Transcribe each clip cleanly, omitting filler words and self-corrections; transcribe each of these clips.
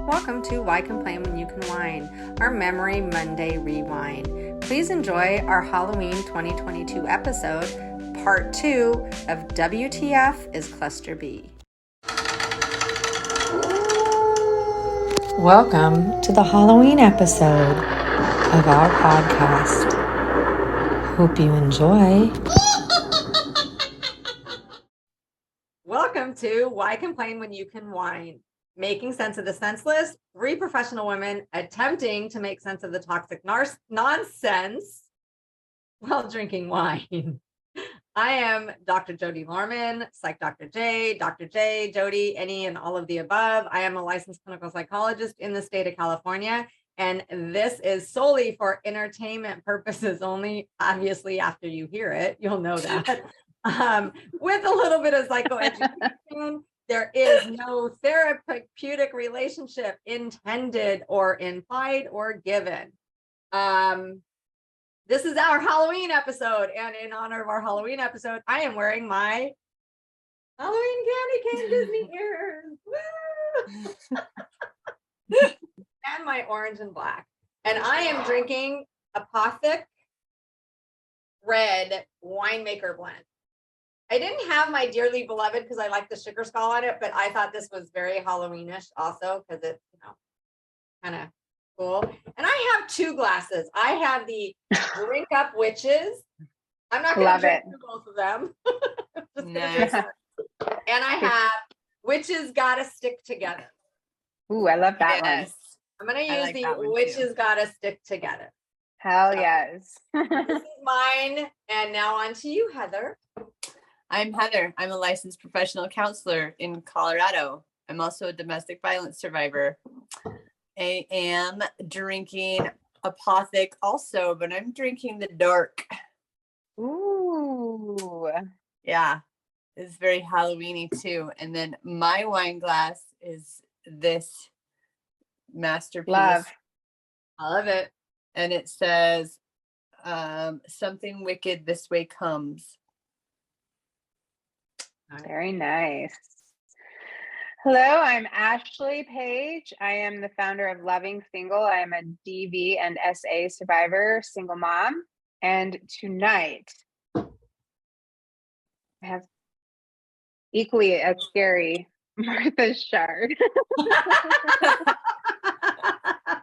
Welcome to Why Complain When You Can Whine, our Memory Monday Rewind. Please enjoy our Halloween 2022 episode, part 2 of WTF is Cluster B. Welcome to the Halloween episode of our podcast. Hope you enjoy. Welcome to Why Complain When You Can Whine, making sense of the senseless, 3 professional women attempting to make sense of the toxic nonsense while drinking wine. I am Dr. Jody Lorman, Psych Dr. J, Jody, any and all of the above. I am a licensed clinical psychologist in the state of California, and this is solely for entertainment purposes only. Obviously, after you hear it, you'll know that. With a little bit of psychoeducation, there is no therapeutic relationship intended or implied or given. This is our Halloween episode, and in honor of our Halloween episode, I am wearing my Halloween candy cane Disney ears. Woo! And my orange and black. And I am drinking Apothic Red Winemaker Blend. I didn't have my Dearly Beloved because I like the sugar skull on it, but I thought this was very Halloweenish also because it's, kind of cool. And I have 2 glasses. I have the Drink Up Witches. I'm not going to drink both of them. Nice. And I have Witches Gotta Stick Together. Ooh, I love that one. I'm going to use the Witches Gotta Stick Together. Hell yes. This is mine. And now on to you, Heather. I'm Heather. I'm a licensed professional counselor in Colorado. I'm also a domestic violence survivor. I am drinking Apothic also, but I'm drinking the dark. Ooh. Yeah, it's very Halloweeny too. And then my wine glass is this masterpiece. Love. I love it. And it says, something wicked this way comes. Very nice. Hello, I'm Ashley Paige. I am the founder of Loving Single. I am a DV and SA survivor, single mom. And tonight, I have equally as scary Martha Shard.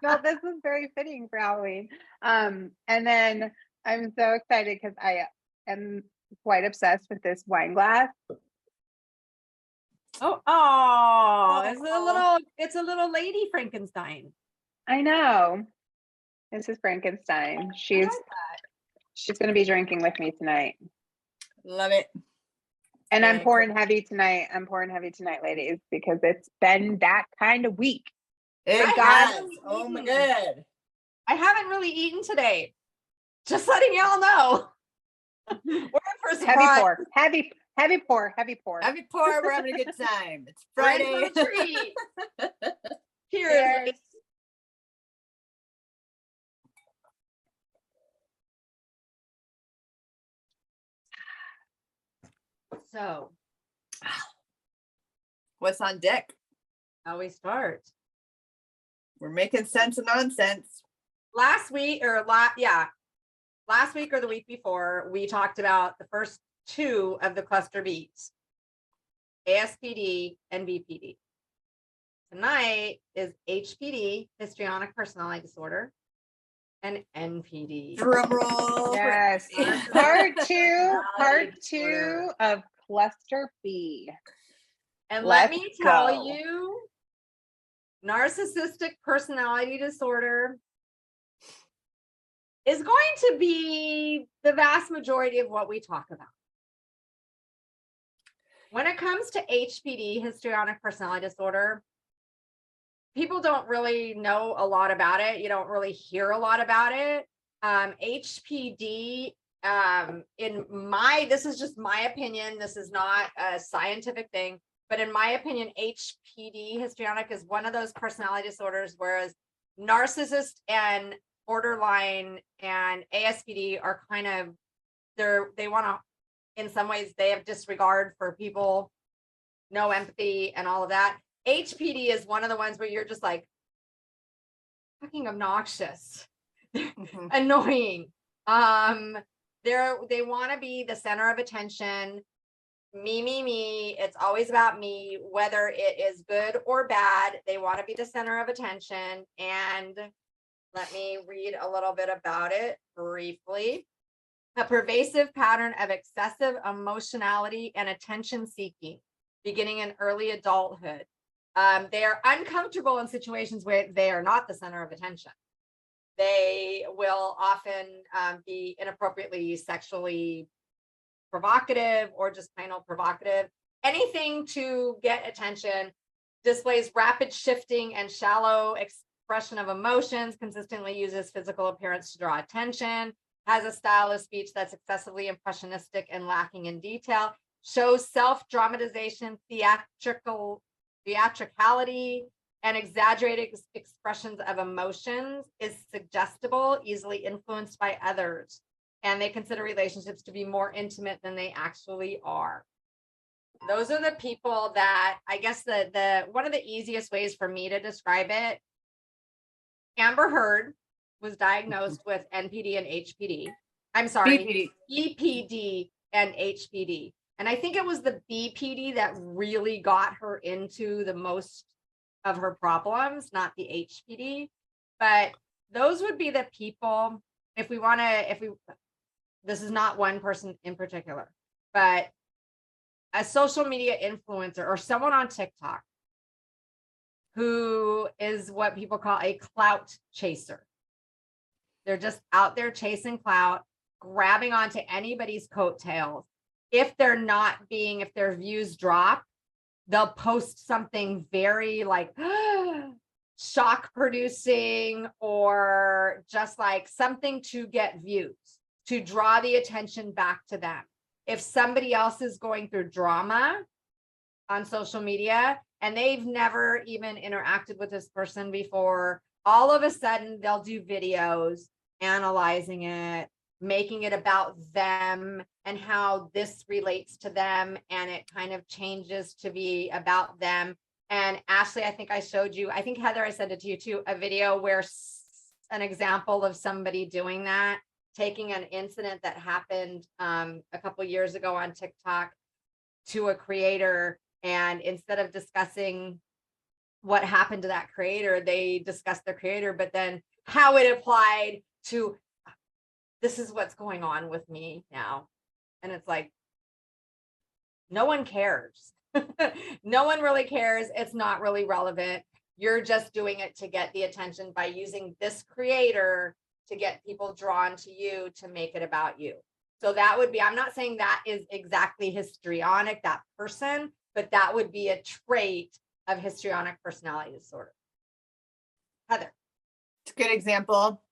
No, this is very fitting for Halloween. And then I'm so excited because I am quite obsessed with this wine glass. It's a little lady Frankenstein. I know. This is Frankenstein. She's going to be drinking with me tonight. Love it. And I'm pouring heavy tonight. Ladies, because it's been that kind of week. It has. Oh my God. I haven't really eaten today. Just letting y'all know. We're in for a surprise. Heavy pour. We're having a good time. It's Friday. Cheers. So, what's on deck? How we start? We're making sense of nonsense. Last week or the week before, we talked about the first 2 of the cluster Bs, ASPD and BPD. Tonight is HPD, Histrionic Personality Disorder, and NPD. Drum roll. Yes. Part two of cluster B. And let me tell you, Narcissistic Personality Disorder is going to be the vast majority of what we talk about. When it comes to HPD, Histrionic Personality Disorder, people don't really know a lot about it. You don't really hear a lot about it. HPD, this is just my opinion. This is not a scientific thing, but in my opinion, HPD, Histrionic, is one of those personality disorders, whereas narcissist and borderline and ASPD are kind of, they want to, in some ways, they have disregard for people, no empathy and all of that. HPD is one of the ones where you're just like, fucking obnoxious, Mhm. annoying. They want to be the center of attention. Me. It's always about me, whether it is good or bad. They want to be the center of attention. And let me read a little bit about it briefly. A pervasive pattern of excessive emotionality and attention seeking, beginning in early adulthood. They are uncomfortable in situations where they are not the center of attention. They will often be inappropriately sexually provocative or just plain old provocative. Anything to get attention. Displays rapid shifting and shallow expression of emotions, consistently uses physical appearance to draw attention, has a style of speech that's excessively impressionistic and lacking in detail, shows self-dramatization, theatricality, and exaggerated expressions of emotions, is suggestible, easily influenced by others, and they consider relationships to be more intimate than they actually are. Those are the people that, I guess, the one of the easiest ways for me to describe it. Amber Heard was diagnosed with NPD and HPD. I'm sorry, BPD. BPD and HPD. And I think it was the BPD that really got her into the most of her problems, not the HPD. But those would be the people, if we, this is not one person in particular, but a social media influencer or someone on TikTok who is what people call a clout chaser. They're just out there chasing clout, grabbing onto anybody's coattails. If their views drop, they'll post something very like shock producing, or just like something to get views, to draw the attention back to them. If somebody else is going through drama on social media and they've never even interacted with this person before, all of a sudden they'll do videos analyzing it, making it about them and how this relates to them, and it kind of changes to be about them. And Ashley, I think I showed you, I think Heather, I sent it to you too, a video where an example of somebody doing that, taking an incident that happened a couple years ago on TikTok to a creator, and instead of discussing what happened to that creator, they discussed the creator, but then how it applied to, this is what's going on with me now. And it's like, no one cares. No one really cares. It's not really relevant. You're just doing it to get the attention by using this creator to get people drawn to you, to make it about you. So that would be, I'm not saying that is exactly histrionic, that person, but that would be a trait of histrionic personality disorder. Heather. It's a good example.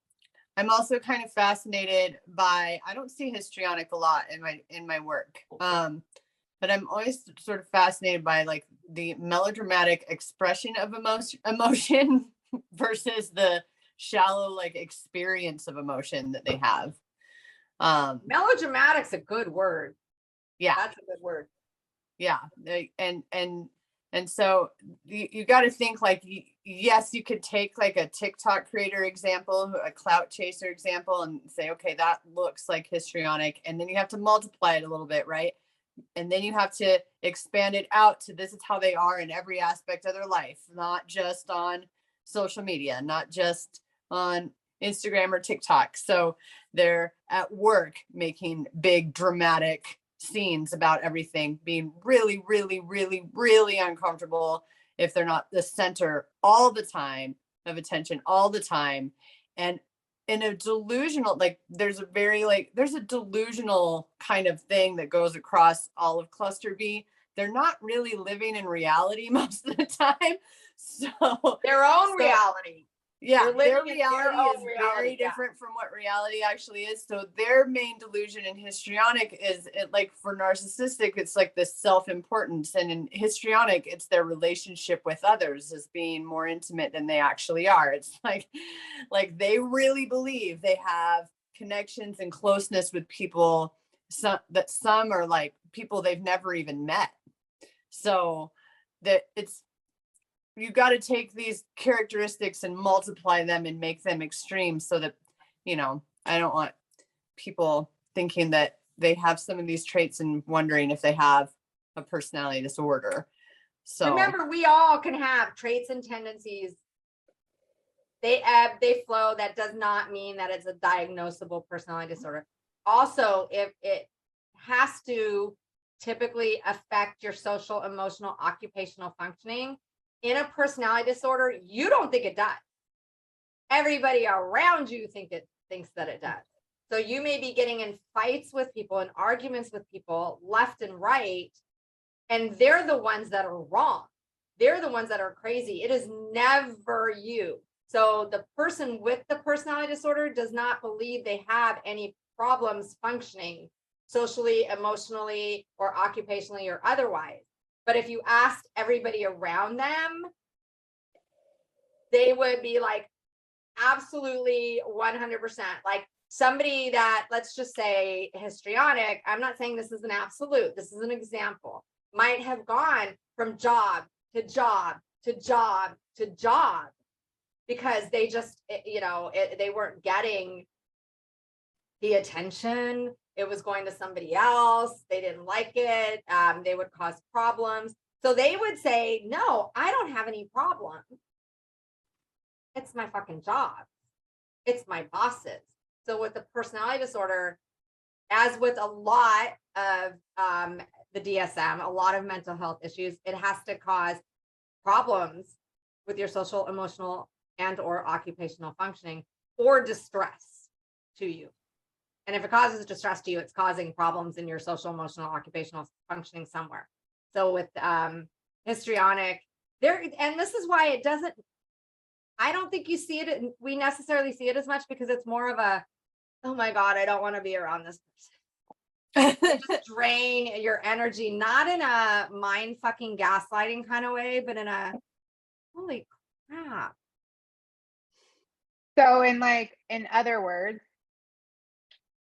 I'm also kind of fascinated by, I don't see histrionic a lot in my work. But I'm always sort of fascinated by like the melodramatic expression of emotion versus the shallow like experience of emotion that they have. Melodramatic's a good word. Yeah, that's a good word. Yeah, and so you got to think like, yes, you could take like a TikTok creator example, a clout chaser example, and say, okay, that looks like histrionic, and then you have to multiply it a little bit, right? And then you have to expand it out to, this is how they are in every aspect of their life, not just on social media, not just on Instagram or TikTok. So they're at work making big dramatic scenes about everything, being really, really, really, really uncomfortable if they're not the center all the time of attention all the time. And in a delusional, like there's a delusional kind of thing that goes across all of cluster B. They're not really living in reality most of the time. So their own reality. Yeah, their reality is very different from what reality actually is. So their main delusion in histrionic is, like for narcissistic, it's like this self-importance. And in histrionic, it's their relationship with others as being more intimate than they actually are. It's like they really believe they have connections and closeness with people, some are like people they've never even met. So that you got to take these characteristics and multiply them and make them extreme so that, you know, I don't want people thinking that they have some of these traits and wondering if they have a personality disorder. So remember, we all can have traits and tendencies. They ebb, they flow. That does not mean that it's a diagnosable personality disorder. Also, if it has to typically affect your social, emotional, occupational functioning, in a personality disorder, you don't think it does. Everybody around you thinks that it does. So you may be getting in fights with people and arguments with people left and right, and they're the ones that are wrong. They're the ones that are crazy. It is never you. So the person with the personality disorder does not believe they have any problems functioning socially, emotionally, or occupationally, or otherwise. But if you asked everybody around them, they would be like, absolutely 100%. Like somebody that, let's just say histrionic, I'm not saying this is an absolute, this is an example, might have gone from job to job to job to job because they just, they weren't getting the attention. It was going to somebody else. They didn't like it. They would cause problems. So they would say, no, I don't have any problem. It's my fucking job. It's my bosses. So with the personality disorder, as with a lot of the DSM, a lot of mental health issues, it has to cause problems with your social, emotional, and or occupational functioning or distress to you. And if it causes distress to you, it's causing problems in your social, emotional, occupational functioning somewhere. So with histrionic, and this is why it doesn't, I don't think you see it, we necessarily see it as much because it's more of a, oh my God, I don't want to be around this person. Just drain your energy, not in a mind fucking gaslighting kind of way, but in a, holy crap. So in other words,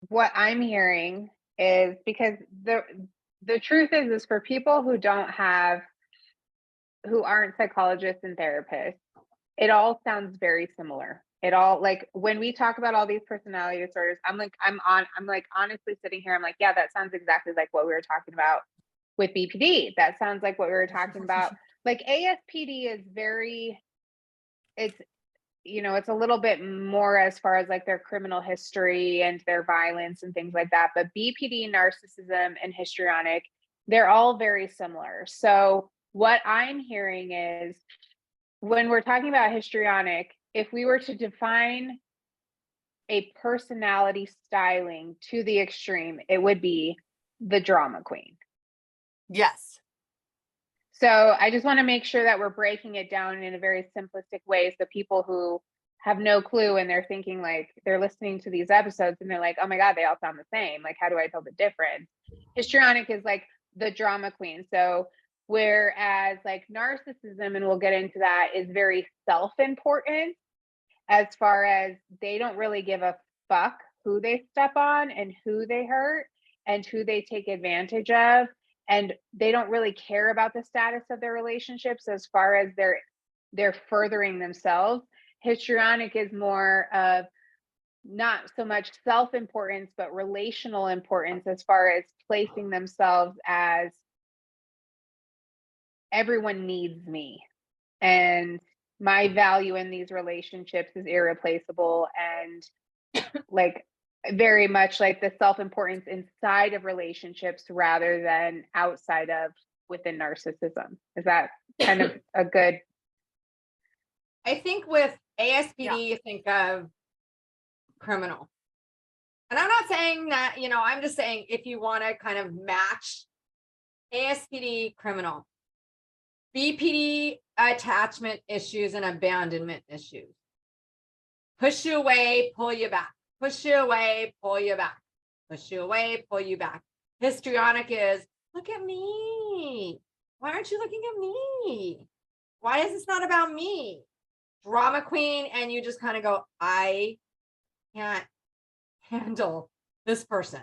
what I'm hearing is because the truth is for people who aren't psychologists and therapists, it all sounds very similar. It all, like when we talk about all these personality disorders, I'm honestly sitting here, I'm like, yeah, that sounds exactly like what we were talking about with BPD. That sounds like what we were talking about. Like ASPD is it's a little bit more as far as like their criminal history and their violence and things like that. But BPD, narcissism, and histrionic, they're all very similar. So what I'm hearing is when we're talking about histrionic, if we were to define a personality styling to the extreme, it would be the drama queen. yes. So I just want to make sure that we're breaking it down in a very simplistic way. So people who have no clue and they're thinking like they're listening to these episodes and they're like, oh my God, they all sound the same. Like, how do I tell the difference? Histrionic is like the drama queen. So whereas like narcissism, and we'll get into that, is very self-important as far as they don't really give a fuck who they step on and who they hurt and who they take advantage of. And they don't really care about the status of their relationships as far as they're furthering themselves. Histrionic is more of not so much self-importance, but relational importance as far as placing themselves as everyone needs me. And my value in these relationships is irreplaceable, and like very much like the self-importance inside of relationships rather than outside of within narcissism. Is that kind of a good? I think with ASPD, you think of criminal. And I'm not saying that, I'm just saying if you want to kind of match ASPD, criminal, BPD, attachment issues and abandonment issues. Push you away, pull you back. Push you away, pull you back. Push you away, pull you back. Histrionic is, look at me. Why aren't you looking at me? Why is this not about me? Drama queen, and you just kind of go, I can't handle this person.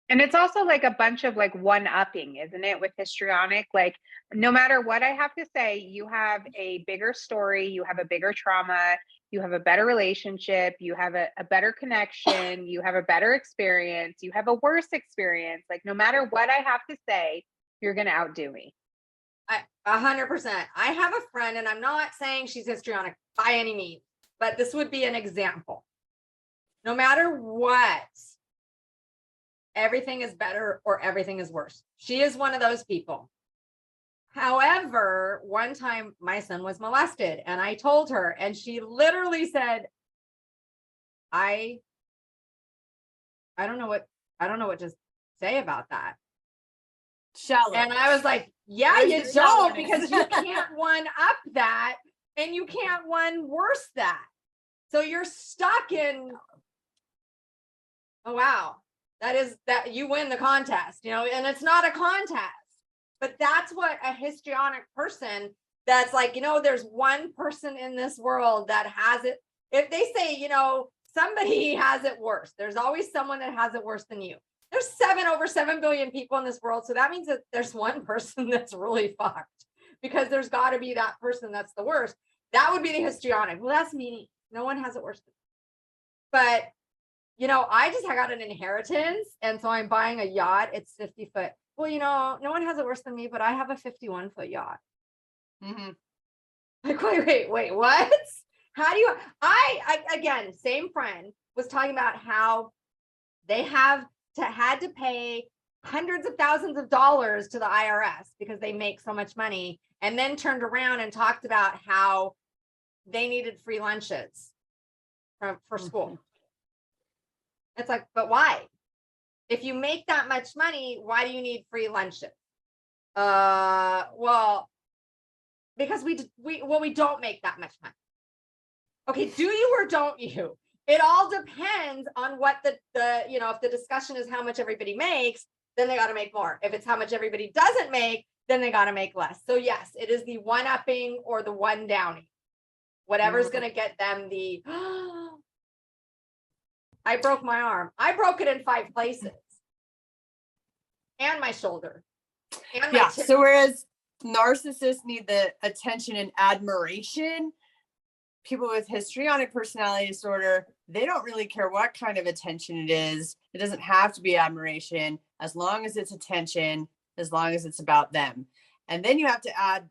And it's also like a bunch of like one-upping, isn't it, with histrionic? Like, no matter what I have to say, you have a bigger story, you have a bigger trauma, you have a better relationship, you have a better connection, you have a better experience, you have a worse experience. Like, no matter what I have to say, you're going to outdo me. 100%. I have a friend, and I'm not saying she's histrionic by any means, but this would be an example. No matter what, everything is better or everything is worse. She is one of those people. However, one time my son was molested and I told her, and she literally said, I don't know what to say about that. Shallow. And I was like, yeah, you don't, because you can't one up that and you can't one worse that. So you're stuck in, oh, wow, that you win the contest, and it's not a contest, but that's what a histrionic person that's like, there's one person in this world that has it. If they say, somebody has it worse, there's always someone that has it worse than you. There's over 7 billion people in this world. So that means that there's one person that's really fucked, because there's got to be that person that's the worst. That would be the histrionic. Well, that's me. No one has it worse than me. But, I got an inheritance. And so I'm buying a yacht. It's 50 foot. Well, no one has it worse than me, but I have a 51-foot yacht. Mm-hmm. Like, wait, what? How do you, again, same friend was talking about how they had to pay hundreds of thousands of dollars to the IRS because they make so much money, and then turned around and talked about how they needed free lunches for school. It's like, but why? If you make that much money, why do you need free lunches? Well, because we don't make that much money. Okay, do you or don't you? It all depends on what the if the discussion is how much everybody makes, then they got to make more. If it's how much everybody doesn't make, then they got to make less. So yes, it is the one upping or the one downing. Whatever's going to get them the, I broke my arm. I broke it in 5 places. And my shoulder. And my So whereas narcissists need the attention and admiration, people with histrionic personality disorder, they don't really care what kind of attention it is. It doesn't have to be admiration, as long as it's attention, as long as it's about them. And then you have to add,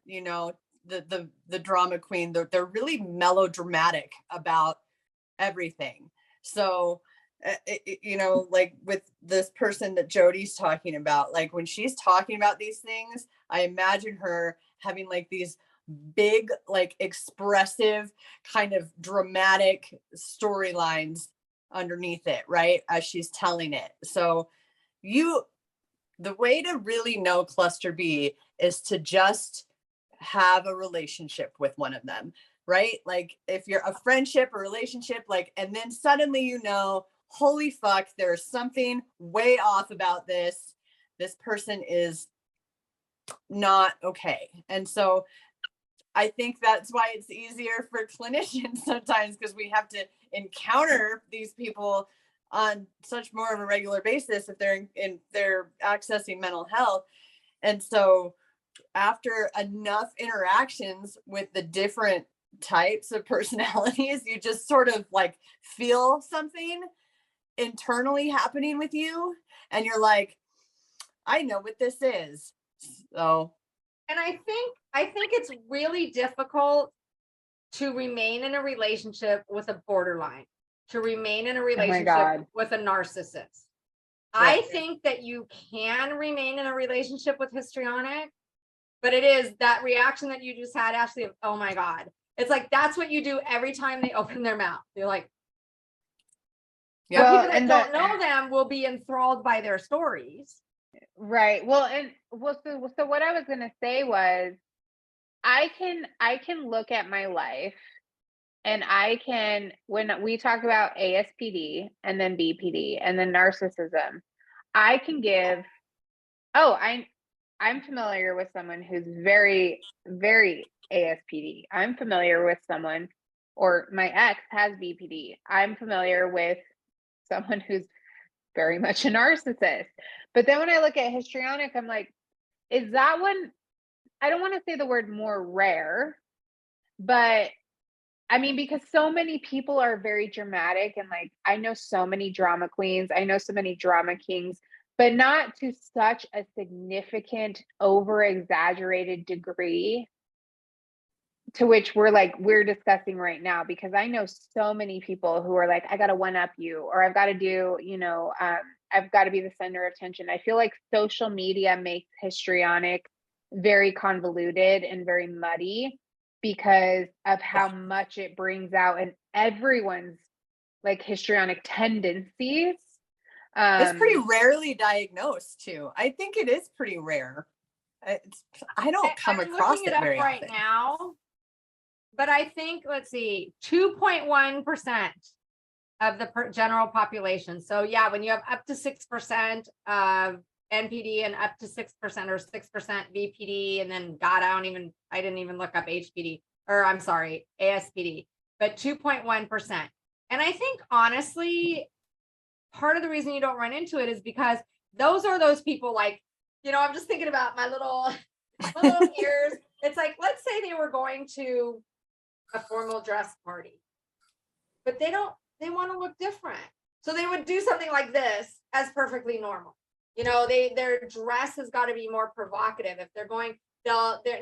the drama queen. They're really melodramatic about everything. So, like with this person that Jody's talking about, like when she's talking about these things, I imagine her having like these big, like expressive, kind of dramatic storylines underneath it, right? As she's telling it. So the way to really know cluster B is to just have a relationship with one of them, right? Like if you're a friendship or relationship, like, and then suddenly, holy fuck, there's something way off about this. This person is not okay. And so I think that's why it's easier for clinicians sometimes, because we have to encounter these people on such more of a regular basis if they're accessing mental health. And so after enough interactions with the different types of personalities, you just sort of like feel something internally happening with you, and you're like, I know what this is. So, and I think it's really difficult to remain in a relationship with a borderline, to remain in a relationship with a narcissist. I think that you can remain in a relationship with histrionic, but it is that reaction that you just had, Ashley, of, oh my God. It's like, that's what you do every time they open their mouth. You're like, people that don't know them will be enthralled by their stories. Right. Well, so what I was going to say was, I can look at my life, and when we talk about ASPD and then BPD and then narcissism, I can give, I'm familiar with someone who's very, very ASPD. I'm familiar with someone, or my ex has BPD. I'm familiar with someone who's very much a narcissist. But then when I look at histrionic, I'm like, is that one, I don't want to say the word more rare, but I mean, because so many people are very dramatic, and like, I know so many drama queens, I know so many drama kings, but not to such a significant, over exaggerated degree to which we're discussing right now, because I know so many people who are like, I got to one up you, or I've got to do, I've got to be the center of attention. I feel like social media makes histrionic very convoluted and very muddy because of how much it brings out in everyone's like histrionic tendencies. It's pretty rarely diagnosed too. I think it is pretty rare. I don't come across it very right often. now. But I think, let's see, 2.1% of the general population. So yeah, when you have up to 6% of NPD and up to 6% or 6% VPD, and then God, I didn't even look up HPD, or I'm sorry, ASPD, but 2.1%. And I think honestly, part of the reason you don't run into it is because those are those people like, I'm just thinking about my little ears. It's like, let's say they were going to a formal dress party, but they want to look different. So they would do something like this as perfectly normal. Their dress has got to be more provocative. If they're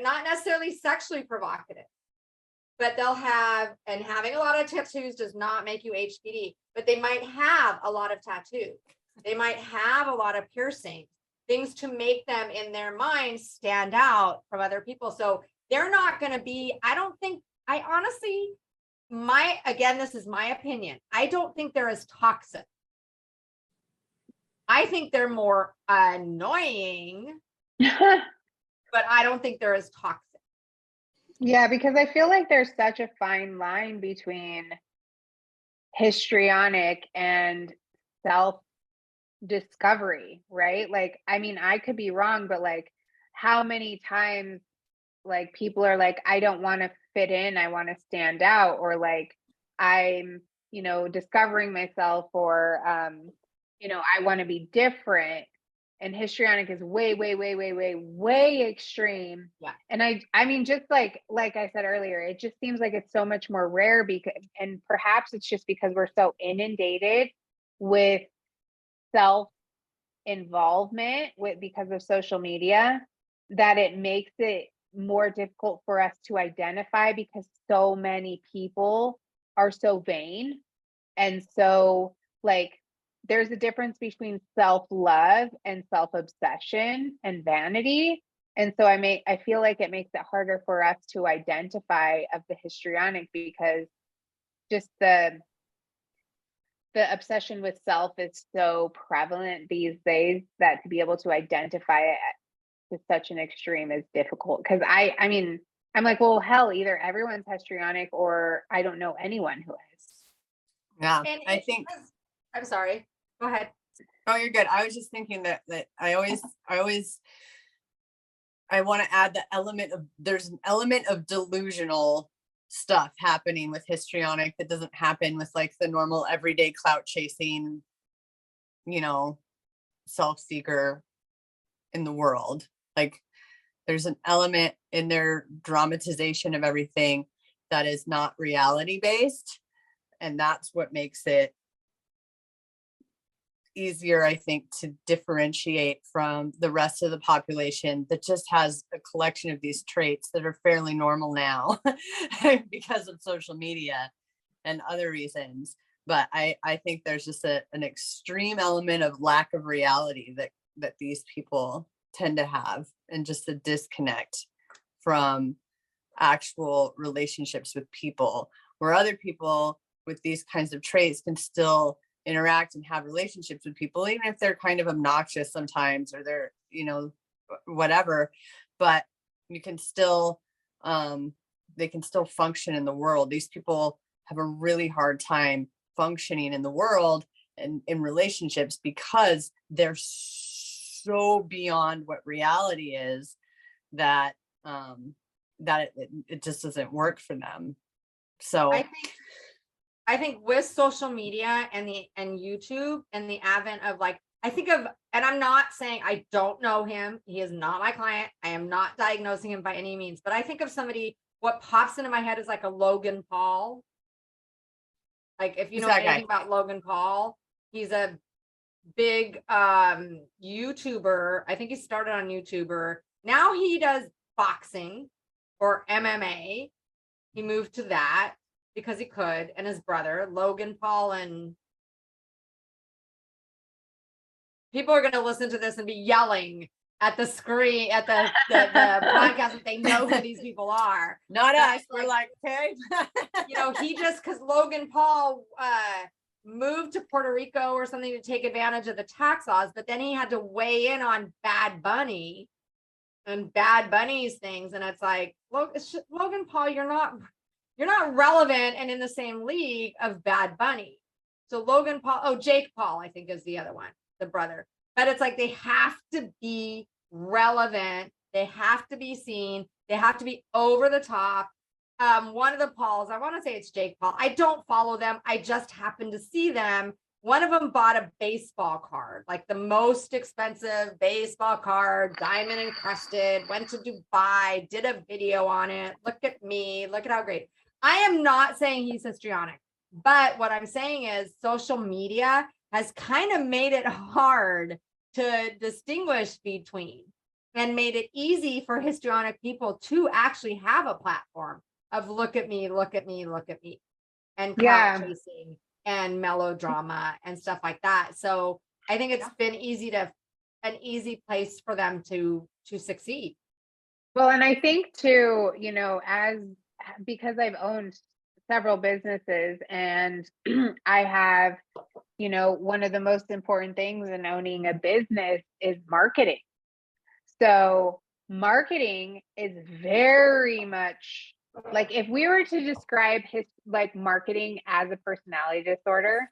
not necessarily sexually provocative, but having a lot of tattoos does not make you HPD, but they might have a lot of tattoos. They might have a lot of piercings, things to make them in their mind stand out from other people. So they're not going to be, I honestly, this is my opinion. I don't think they're as toxic. I think they're more annoying, but I don't think they're as toxic. Yeah, because I feel like there's such a fine line between histrionic and self-discovery, right? Like, I mean, I could be wrong, but like, how many times like people are like, I don't want to fit in, I want to stand out, or like I'm, discovering myself, or I want to be different. And histrionic is way, way, way, way, way, way extreme. Yeah. And I mean, just like I said earlier, it just seems like it's so much more rare and perhaps it's just because we're so inundated with self involvement because of social media, that it makes it more difficult for us to identify, because so many people are so vain. And so like, there's a difference between self-love and self-obsession and vanity. And so I feel like it makes it harder for us to identify of the histrionic, because just the obsession with self is so prevalent these days that to be able to identify it to such an extreme is difficult. Because I mean, I'm like, well, hell, either everyone's histrionic or I don't know anyone who is. Yeah, And I think. I'm sorry. Go ahead. Oh, you're good. I was just thinking that I want to add there's an element of delusional stuff happening with histrionic that doesn't happen with like the normal everyday clout chasing, self-seeker in the world. Like there's an element in their dramatization of everything that is not reality based. And that's what makes it easier, I think, to differentiate from the rest of the population that just has a collection of these traits that are fairly normal now because of social media and other reasons. But I think there's just an extreme element of lack of reality that these people tend to have, and just a disconnect from actual relationships with people, where other people with these kinds of traits can still interact and have relationships with people, even if they're kind of obnoxious sometimes, or they're, whatever, but you can still, they can still function in the world. These people have a really hard time functioning in the world and in relationships because they're so beyond what reality is that it just doesn't work for them. So I think with social media and YouTube and the advent of like, I think of, and I'm not saying I don't know him. He is not my client. I am not diagnosing him by any means, but I think of somebody, what pops into my head is like a Logan Paul. Like if you know anything about Logan Paul, he's a big YouTuber. I think he started on YouTuber. Now he does boxing or MMA. He moved to that because he could, and his brother, Logan Paul, and people are going to listen to this and be yelling at the screen, at the podcast if they know who these people are. Not us. We're like, okay. You know, he just, because Logan Paul moved to Puerto Rico or something to take advantage of the tax laws, but then he had to weigh in on Bad Bunny and Bad Bunny's things. And it's like, Logan Paul, you're not relevant and in the same league of Bad Bunny. So Logan Paul, Jake Paul, I think is the other one, the brother. But it's like they have to be relevant. They have to be seen. They have to be over the top. One of the Pauls, I want to say it's Jake Paul. I don't follow them. I just happened to see them. One of them bought a baseball card, like the most expensive baseball card, diamond encrusted, went to Dubai, did a video on it. Look at me. Look at how great. I am not saying he's histrionic, but what I'm saying is social media has kind of made it hard to distinguish between and made it easy for histrionic people to actually have a platform of look at me, look at me, look at me, and clout chasing and melodrama and stuff like that. So I think it's been an easy place for them to succeed. Well, and I think too, you know, because I've owned several businesses and I have, you know, one of the most important things in owning a business is marketing. So marketing is very much like, if we were to describe marketing as a personality disorder,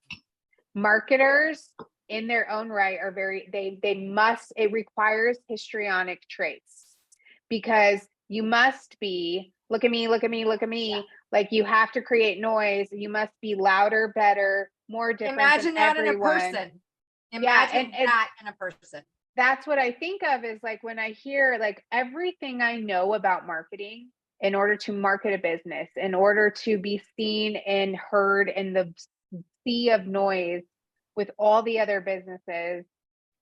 marketers in their own right are it requires histrionic traits, because you must be, look at me, look at me, look at me. Yeah. Like you have to create noise. You must be louder, better, more different. Imagine that everyone. In a person. Imagine that in a person. That's what I think of is like when I hear like everything I know about marketing in order to market a business, in order to be seen and heard in the sea of noise with all the other businesses,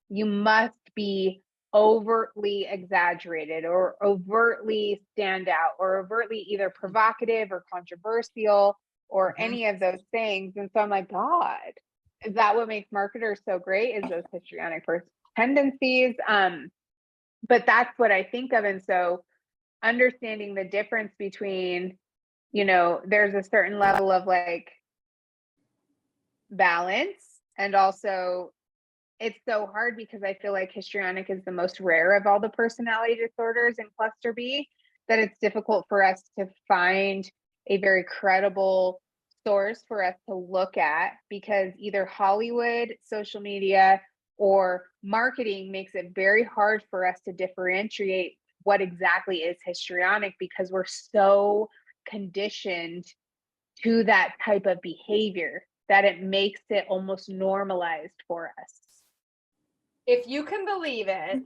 you must be overtly exaggerated or overtly stand out or overtly either provocative or controversial or any of those things. And so I'm like, God, is that what makes marketers so great? Is those histrionic tendencies? But that's what I think of. And so understanding the difference between, you know, there's a certain level of like balance, and also it's so hard because I feel like histrionic is the most rare of all the personality disorders in cluster B, that it's difficult for us to find a very credible source for us to look at, because either Hollywood, social media, or marketing makes it very hard for us to differentiate what exactly is histrionic, because we're so conditioned to that type of behavior that it makes it almost normalized for us. If you can believe it,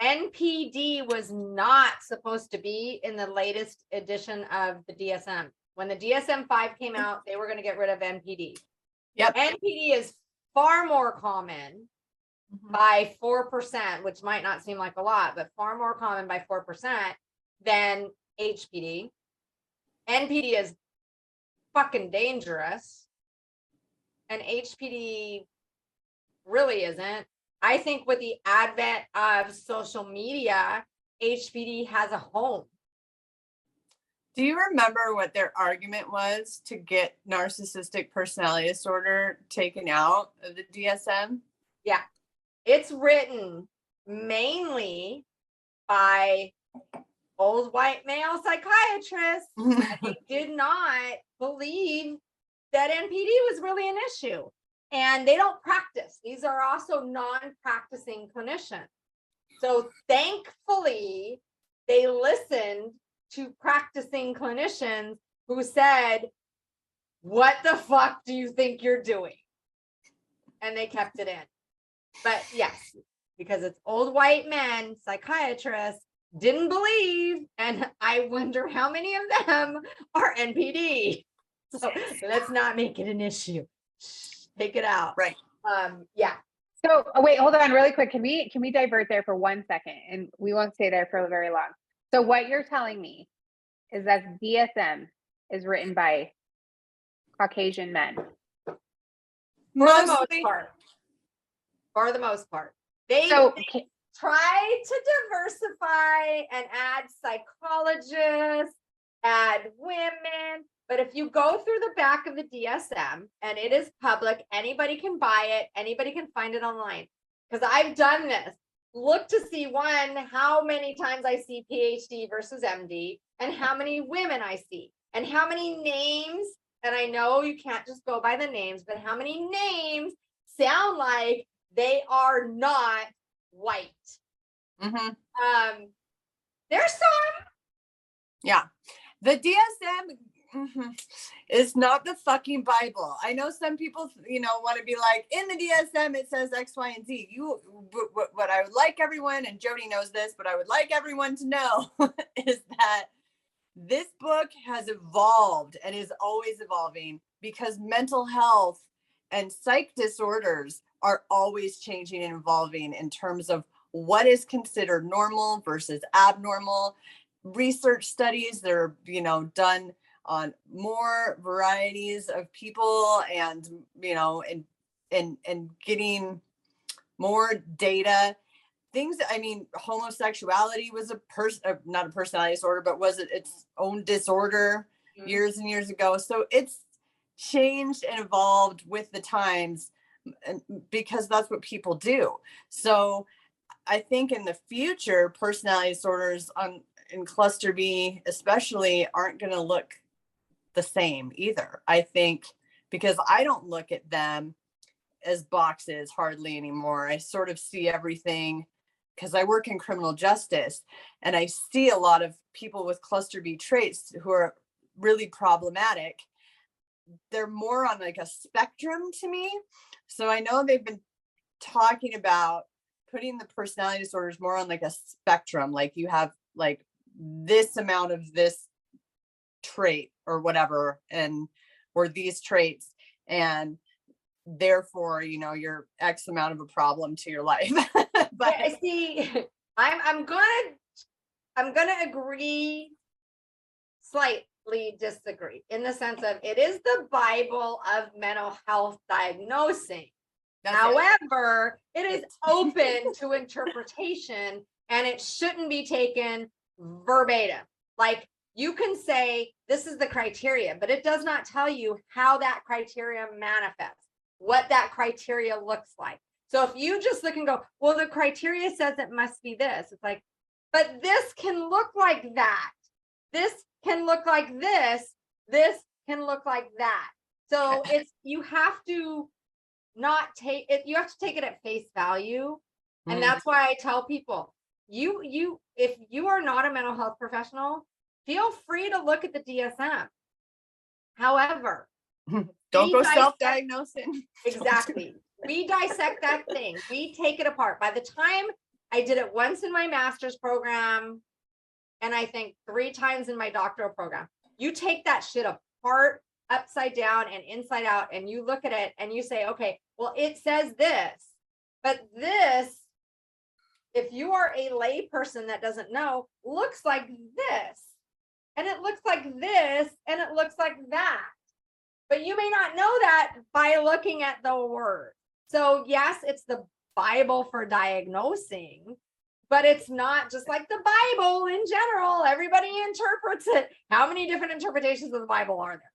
NPD was not supposed to be in the latest edition of the DSM. When the DSM-5 came out, they were going to get rid of NPD. Yep. NPD is far more common by 4%, which might not seem like a lot, but far more common by 4% than HPD. NPD is fucking dangerous, and HPD really isn't. I think with the advent of social media, HPD has a home. Do you remember what their argument was to get narcissistic personality disorder taken out of the DSM? Yeah. It's written mainly by old white male psychiatrists. They did not believe that NPD was really an issue. And they don't practice. These are also non-practicing clinicians. So thankfully, they listened to practicing clinicians who said, what the fuck do you think you're doing? And they kept it in. But yes, because it's old white men, psychiatrists, didn't believe. And I wonder how many of them are NPD. So let's not make it an issue. Take it out. Right. Yeah. So wait, hold on really quick. Can we divert there for 1 second? And we won't stay there for very long. So what you're telling me is that DSM is written by Caucasian men. For the most part. For the most part. They try to diversify and add psychologists, add women. But if you go through the back of the DSM and it is public, anybody can buy it. Anybody can find it online. Because I've done this. Look to see, one, how many times I see PhD versus MD and how many women I see and how many names. And I know you can't just go by the names, but how many names sound like they are not white. Mm-hmm. There's some. Yeah. The DSM is not the fucking Bible. I know some people, want to be like, in the DSM, it says X, Y, and Z. What I would like everyone, and Jody knows this, but I would like everyone to know is that this book has evolved and is always evolving because mental health and psych disorders are always changing and evolving in terms of what is considered normal versus abnormal. Research studies that are, done on more varieties of people and, and getting more data. Things, homosexuality was not a personality disorder, but was it its own disorder years and years ago. So it's changed and evolved with the times because that's what people do. So I think in the future, personality disorders in cluster B especially aren't going to look the same either. I think because I don't look at them as boxes hardly anymore. I sort of see everything because I work in criminal justice and I see a lot of people with cluster B traits who are really problematic. They're more on like a spectrum to me. So I know they've been talking about putting the personality disorders more on like a spectrum. Like you have like this amount of this trait or whatever, or these traits. And therefore, you're X amount of a problem to your life. But I see, I'm gonna agree, slightly disagree in the sense of it is the Bible of mental health diagnosing. However, it is open to interpretation and it shouldn't be taken verbatim. Like you can say this is the criteria, but it does not tell you how that criteria manifests, what that criteria looks like. So if you just look and go, well, the criteria says it must be this. It's like, but this can look like that. This can look like this. This can look like that. So you have to not take it. You have to take it at face value. And that's why I tell people, if you are not a mental health professional, feel free to look at the DSM. However, don't go self-diagnosing. Exactly. We dissect that thing. We take it apart. By the time I did it once in my master's program, and I think 3 times in my doctoral program, you take that shit apart, upside down and inside out, and you look at it and you say, okay, well, it says this, but this, if you are a lay person that doesn't know, looks like this, and it looks like this, and it looks like that. But you may not know that by looking at the word. So yes, it's the Bible for diagnosing, but it's not just like the Bible in general. Everybody interprets it. How many different interpretations of the Bible are there?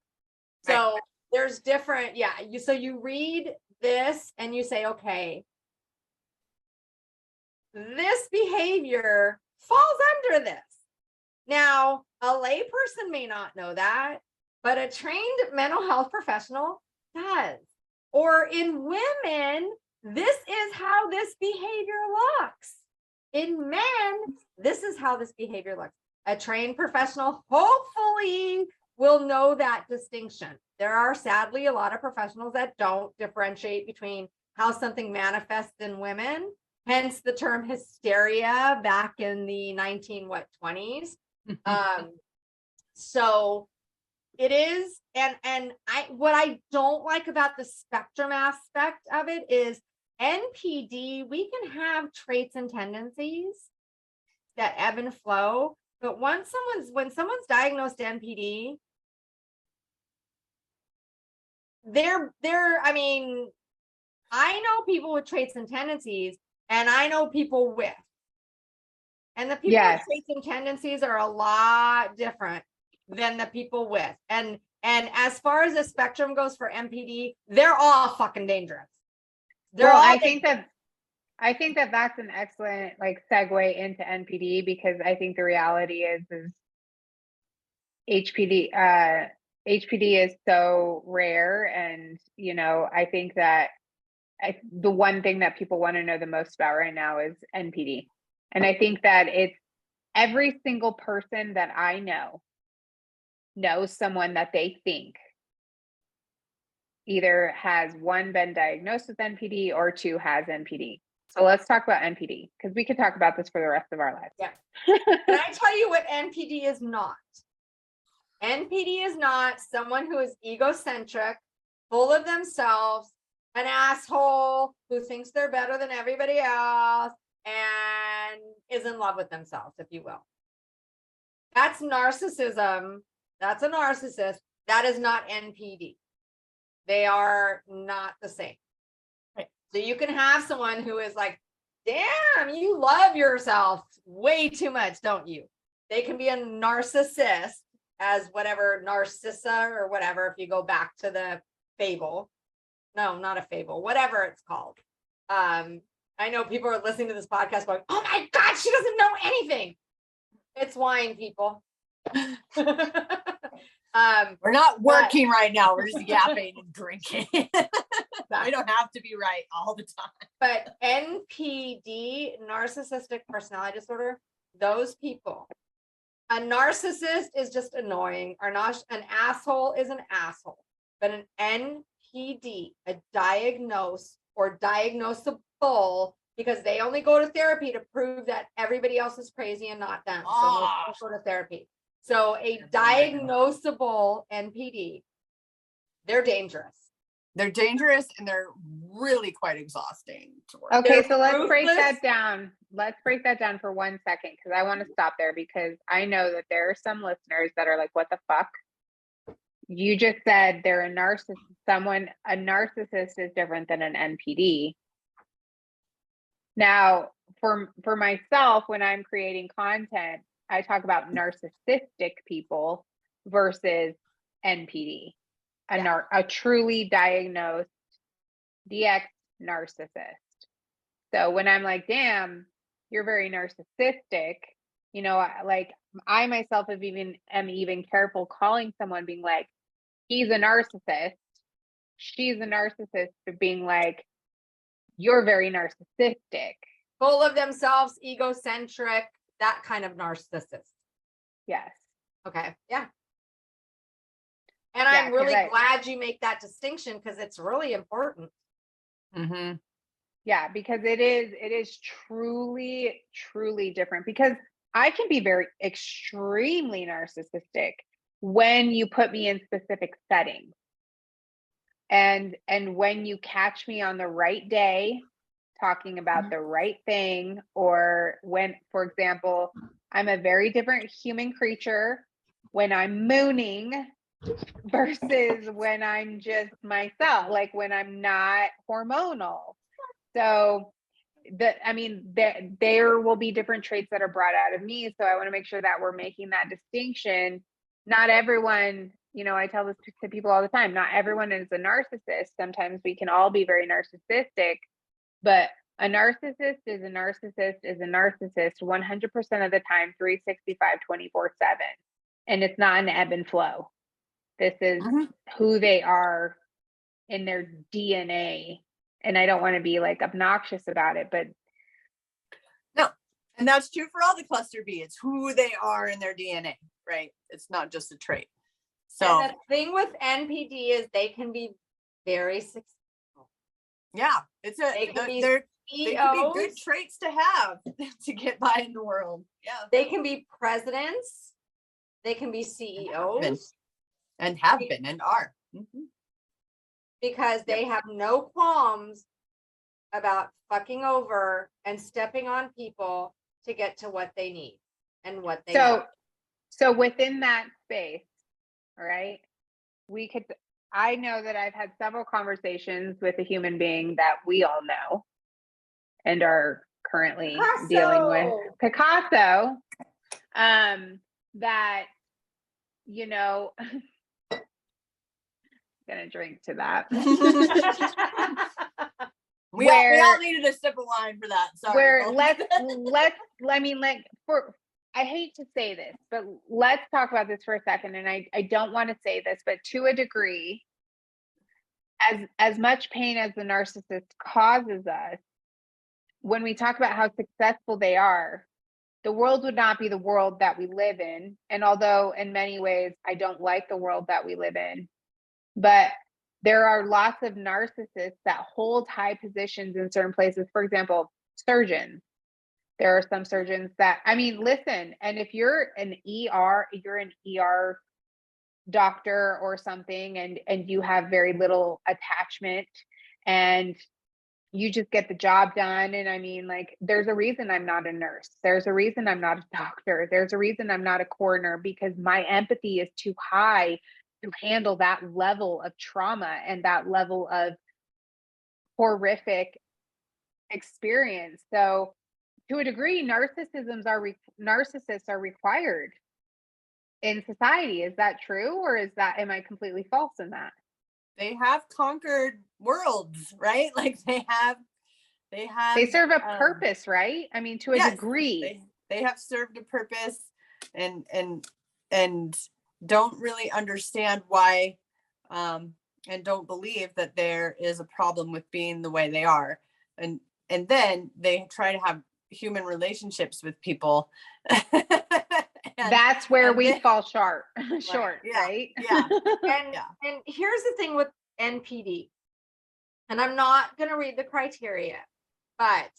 So there's different, so you read this and you say, okay, this behavior falls under this. Now, a lay person may not know that, but a trained mental health professional does. Or in women, this is how this behavior looks. In men, this is how this behavior looks. A trained professional hopefully will know that distinction. there are sadly a lot of professionals that don't differentiate between how something manifests in women, hence the term hysteria back in the 20s. So it is, and what I don't like about the spectrum aspect of it is NPD, we can have traits and tendencies that ebb and flow, but when someone's diagnosed NPD, I mean, I know people with traits and tendencies, and I know people with. And the people with traits and tendencies are a lot different than the people with. And as far as the spectrum goes for NPD, they're all fucking dangerous. I think that that's an excellent like segue into NPD, because I think the reality is HPD is so rare, and I think that the one thing that people want to know the most about right now is NPD. And I think that it's every single person that I know knows someone that they think either has, one, been diagnosed with NPD, or two, has NPD. So let's talk about NPD, because we could talk about this for the rest of our lives. Yeah. Can I tell you what NPD is not? NPD is not someone who is egocentric, full of themselves, an asshole who thinks they're better than everybody else, and is in love with themselves, if you will. That's narcissism. That's a narcissist. That is not NPD. They are not the same. Right. So you can have someone who is like, damn, you love yourself way too much, don't you? They can be a narcissist, as whatever, Narcissa or whatever, if you go back to the fable. No, not a fable, whatever it's called. I know people are listening to this podcast going, oh my God, she doesn't know anything. It's wine, people. We're not working right now. We're just yapping and drinking. I don't have to be right all the time. But NPD, Narcissistic Personality Disorder, those people, a narcissist is just annoying. An asshole is an asshole. But an NPD, a diagnosed or diagnosable, because they only go to therapy to prove that everybody else is crazy and not them. So most people go to therapy. So a diagnosable NPD, they're dangerous. They're dangerous, and they're really quite exhausting to work. Okay, so let's break that down. Let's break that down for 1 second, because I want to stop there, because I know that there are some listeners that are like, what the fuck? You just said they're a narcissist. A narcissist is different than an NPD. Now, for myself, when I'm creating content, I talk about narcissistic people versus NPD, a truly diagnosed DX narcissist. So when I'm like, damn, you're very narcissistic, like I myself am even careful calling someone, being like, he's a narcissist, she's a narcissist, but being like, you're very narcissistic. Full of themselves, egocentric, that kind of narcissist. Yes. Okay. Yeah. And I'm really glad you make that distinction, because it's really important. Mm-hmm. Yeah, because it is truly, truly different, because I can be very extremely narcissistic when you put me in specific settings. And when you catch me on the right day talking about the right thing, or when, for example, I'm a very different human creature when I'm mooning versus when I'm just myself, like when I'm not hormonal. So there will be different traits that are brought out of me. So I want to make sure that we're making that distinction. Not everyone, I tell this to people all the time, not everyone is a narcissist. Sometimes we can all be very narcissistic, but a narcissist is a narcissist 100% of the time, 365, 24/7. And it's not an ebb and flow. This is who they are in their DNA. And I don't want to be like obnoxious about it, but no. And that's true for all the cluster B. It's who they are in their DNA, right? It's not just a trait. So and the thing with NPD is they can be very successful. yeah, They can be they can be good CEOs. traits to have to get by in the world. Yeah. They can be presidents. They can be CEOs. And have been and are. Mm-hmm. Because they have no qualms about fucking over and stepping on people to get to what they need and what they want. So within that space, right, I know that I've had several conversations with a human being that we all know and are currently dealing with, Picasso, that, you know, gonna drink to that. We all needed a sip of wine for that. Sorry. I hate to say this, but let's talk about this for a second. And I don't want to say this, but to a degree, as much pain as the narcissist causes us, when we talk about how successful they are, the world would not be the world that we live in. And although in many ways I don't like the world that we live in, but there are lots of narcissists that hold high positions in certain places. For example, surgeons. There are some surgeons that, I mean, listen, and if you're an ER doctor or something, and you have very little attachment and you just get the job done. And I mean, like, there's a reason I'm not a nurse. There's a reason I'm not a doctor. There's a reason I'm not a coroner, because my empathy is too high to handle that level of trauma and that level of horrific experience. So to a degree, narcissists are required in society. Is that true? Or am I completely false in that? They have conquered worlds, right? Like they serve a purpose, right? I mean, to a degree. They have served a purpose and don't really understand why, and don't believe that there is a problem with being the way they are. And then they try to have human relationships with people. That's where we fall short, yeah, right? Yeah. And here's the thing with NPD, and I'm not going to read the criteria, but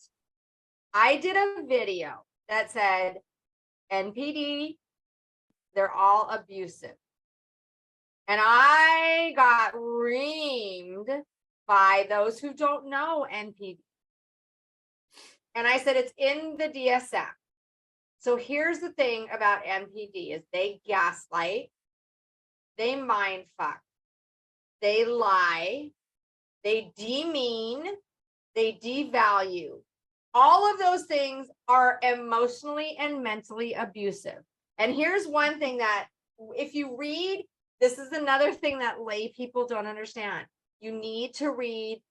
I did a video that said NPD, they're all abusive. And I got reamed by those who don't know NPD. And I said, it's in the DSM. So here's the thing about NPD is they gaslight, they mind fuck, they lie, they demean, they devalue. All of those things are emotionally and mentally abusive. And here's one thing that if you read, this is another thing that lay people don't understand. You need to read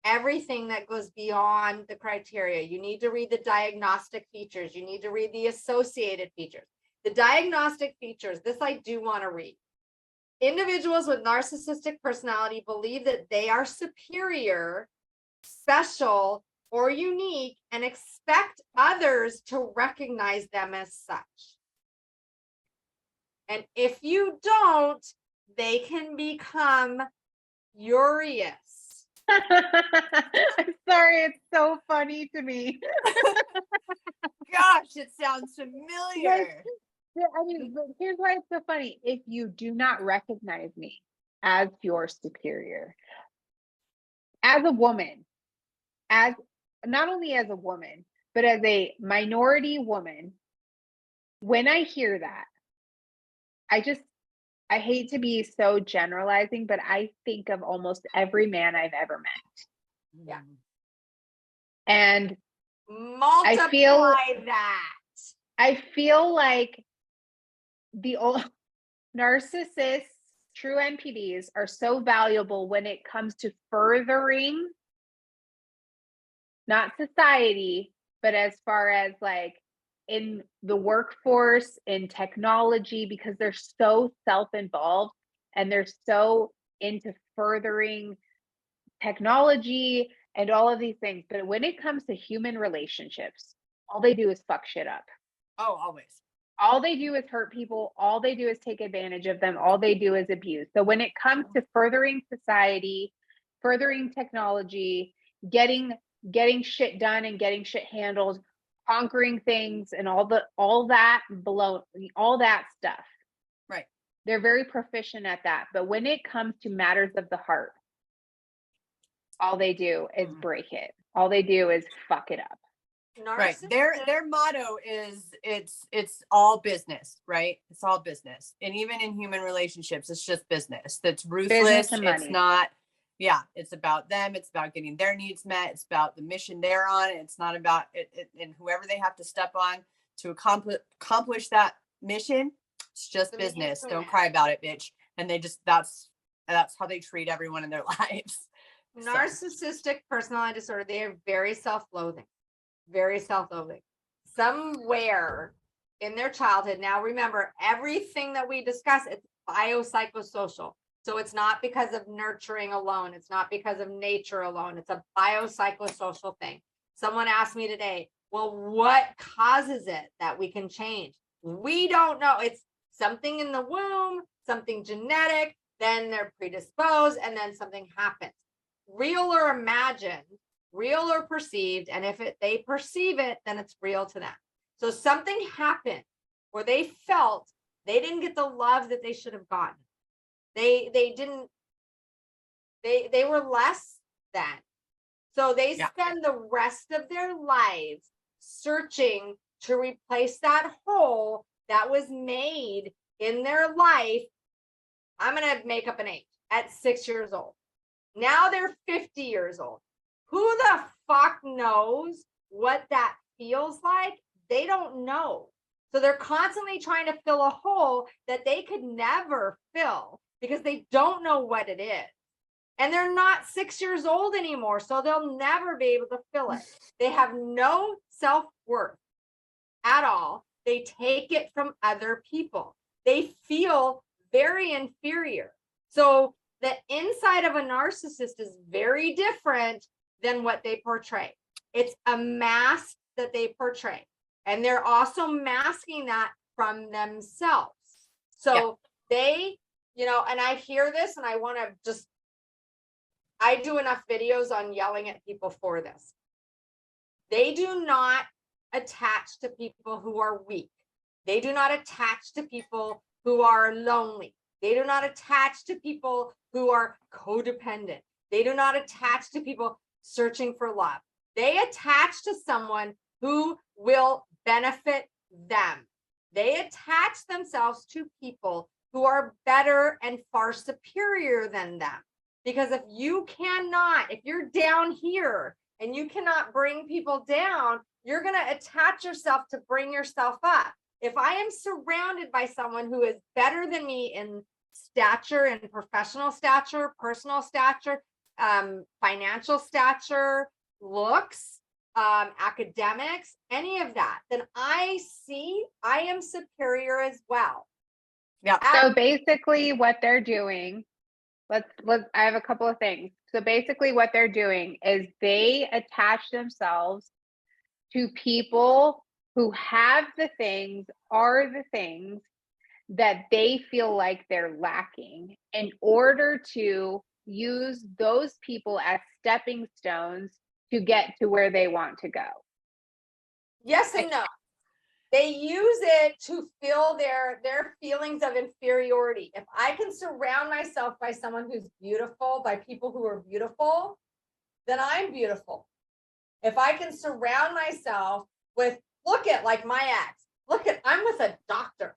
everything that goes beyond the criteria. You need to read the diagnostic features. You need to read the associated features. The diagnostic features, this I do want to read. Individuals with narcissistic personality believe that they are superior, special, or unique and expect others to recognize them as such. And if you don't, they can become furious. I'm sorry, it's so funny to me. Gosh, it sounds familiar. I mean, but here's why it's so funny. If you do not recognize me as your superior, as a woman, as not only as a woman, but as a minority woman, when I hear that, I hate to be so generalizing, but I think of almost every man I've ever met. Yeah. And multiply I feel like the old narcissists, true NPDs, are so valuable when it comes to furthering not society, but as far as like in the workforce, in technology, because they're so self-involved and they're so into furthering technology and all of these things. But when it comes to human relationships, all they do is fuck shit up. Oh, always. All they do is hurt people. All they do is take advantage of them. All they do is abuse. So when it comes to furthering society, furthering technology, getting shit done and getting shit handled, conquering things and all that stuff. Right. They're very proficient at that. But when it comes to matters of the heart, all they do is break it. All they do is fuck it up. Right. Their motto is it's all business, right? It's all business. And even in human relationships, it's just business. That's ruthless. It's not, it's about them. It's about getting their needs met. It's about the mission they're on. It's not about it and whoever they have to step on to accomplish that mission. It's just business. Don't cry about it, bitch. And they just, that's how they treat everyone in their lives. Narcissistic personality disorder, they are very self-loathing. Very self-loathing. Somewhere in their childhood. Now, remember, everything that we discuss, it's biopsychosocial. So it's not because of nurturing alone. It's not because of nature alone. It's a biopsychosocial thing. Someone asked me today, well, what causes it that we can change? We don't know. It's something in the womb, something genetic, then they're predisposed, and then something happens. Real or imagined, real or perceived, and if they perceive it, then it's real to them. So something happened where they felt they didn't get the love that they should have gotten. They were less than. So they spend the rest of their lives searching to replace that hole that was made in their life. I'm going to make up an age at 6 years old. Now they're 50 years old. Who the fuck knows what that feels like? They don't know. So they're constantly trying to fill a hole that they could never fill because they don't know what it is. And they're not 6 years old anymore, so they'll never be able to fill it. They have no self-worth at all. They take it from other people. They feel very inferior. So the inside of a narcissist is very different than what they portray. It's a mask that they portray. And they're also masking that from themselves. So they, and I hear this and I want to just, I do enough videos on yelling at people for this. They do not attach to people who are weak. They do not attach to people who are lonely. They do not attach to people who are codependent. They do not attach to people searching for love. They attach to someone who will benefit them. They attach themselves to people who are better and far superior than them. Because if you're down here and you cannot bring people down, you're going to attach yourself to bring yourself up. If I am surrounded by someone who is better than me in stature and professional stature, personal stature, financial stature, looks, academics, any of that, then I am superior as well. Yeah. So basically what they're doing, I have a couple of things. So basically what they're doing is they attach themselves to people who have the things, are the things that they feel like they're lacking in order to use those people as stepping stones to get to where they want to go. Yes and no. They use it to fill their feelings of inferiority. If I can surround myself by someone who's beautiful, by people who are beautiful, then I'm beautiful. If I can surround myself with, look at like my ex, I'm with a doctor.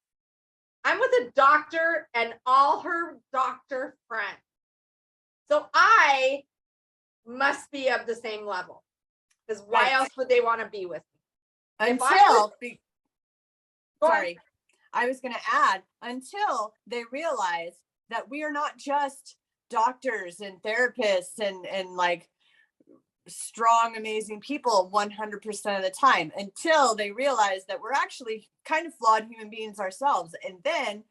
I'm with a doctor and all her doctor friends. So I must be of the same level. Because why else would they want to be with me? I was going to add, until they realize that we are not just doctors and therapists and like strong, amazing people 100% of the time, until they realize that we're actually kind of flawed human beings ourselves. And then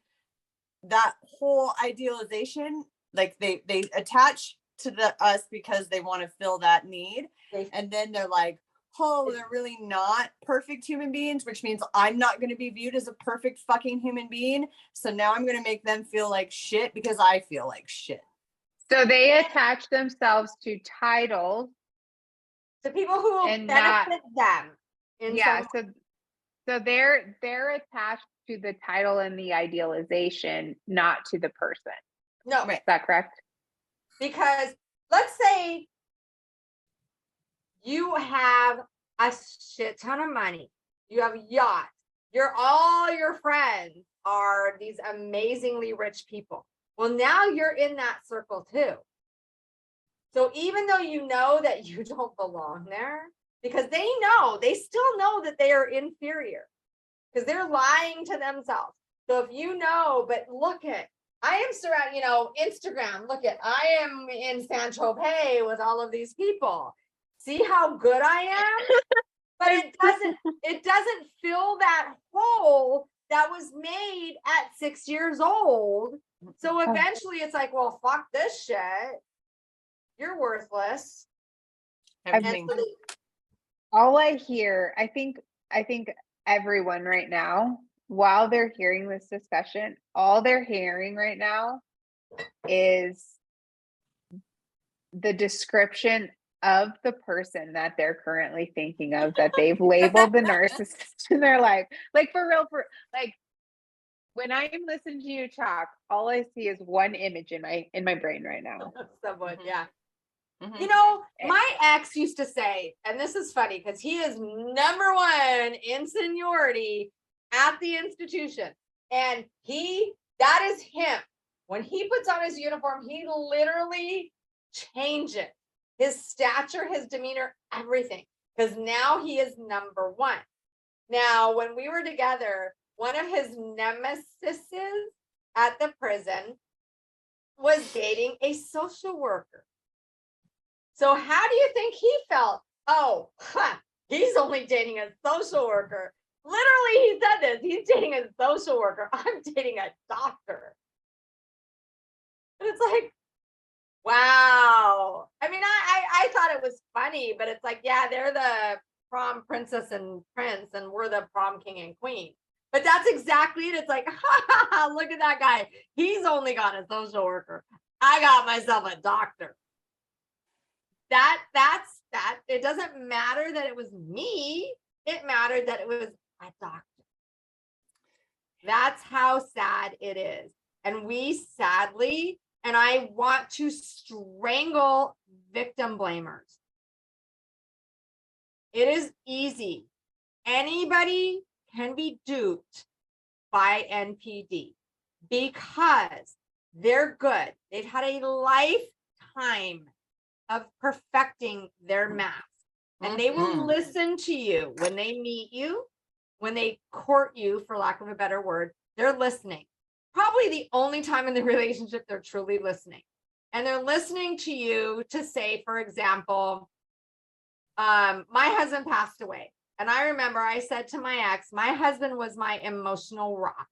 that whole idealization, like they attach to us because they want to fill that need. And then they're like, oh, they're really not perfect human beings, which means I'm not going to be viewed as a perfect fucking human being. So now I'm going to make them feel like shit because I feel like shit. So they attach themselves to titles. To people who will And benefit them. So they're attached to the title and the idealization, not to the person. No. Is that correct? Because let's say you have a shit ton of money. You have a yacht. All your friends are these amazingly rich people. Well, now you're in that circle too. So even though you know that you don't belong there, because they still know that they are inferior because they're lying to themselves. So if you know, but look at, I am surrounded, Instagram, look at, I am in San Tropez with all of these people. See how good I am? But it doesn't fill that hole that was made at 6 years old. So eventually it's like, well, fuck this shit. You're worthless. Everything. All I hear, I think everyone right now, while they're hearing this discussion, all they're hearing right now is the description of the person that they're currently thinking of, that they've labeled the narcissist in their life. Like for real, when I'm listening to you talk, all I see is one image in my brain right now. Someone, yeah. Mm-hmm. My ex used to say, and this is funny because he is number one in seniority at the institution. And that is him. When he puts on his uniform, he literally changes his stature, his demeanor, everything. Because now he is number one. Now, when we were together, one of his nemesis at the prison was dating a social worker. So how do you think he felt? Oh, he's only dating a social worker. Literally, he said this. He's dating a social worker. I'm dating a doctor. And it's like, wow. I mean, I thought it was funny, but it's like, yeah, they're the prom princess and prince, and we're the prom king and queen. But that's exactly it. It's like, look at that guy. He's only got a social worker. I got myself a doctor. That's that. It doesn't matter that it was me. It mattered that it was a doctor. That's how sad it is. And we sadly, and I want to strangle victim blamers. It is easy. Anybody can be duped by NPD because they're good. They've had a lifetime of perfecting their mask. And they will listen to you when they meet you, when they court you, for lack of a better word. They're listening. Probably the only time in the relationship they're truly listening. And they're listening to you to say, for example, my husband passed away. And I remember I said to my ex, my husband was my emotional rock.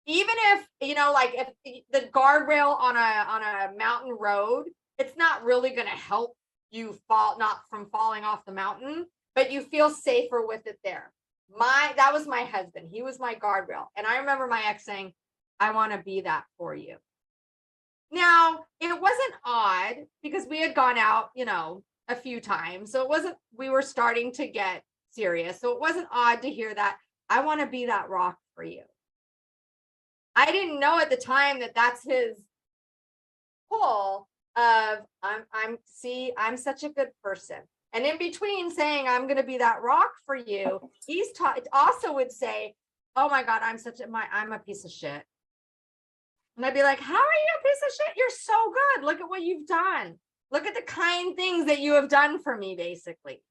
Even if, if the guardrail on a mountain road, it's not really going to help you not from falling off the mountain, but you feel safer with it there. That was my husband. He was my guardrail. And I remember my ex saying, I want to be that for you. Now, it wasn't odd because we had gone out, a few times. So we were starting to get serious. So it wasn't odd to hear that. I want to be that rock for you. I didn't know at the time that that's his pull of I'm such a good person. And in between saying I'm going to be that rock for you, he's also would say, oh my God, I'm a piece of shit. And I'd be like, how are you a piece of shit? You're so good. Look at what you've done. Look at the kind things that you have done for me, basically.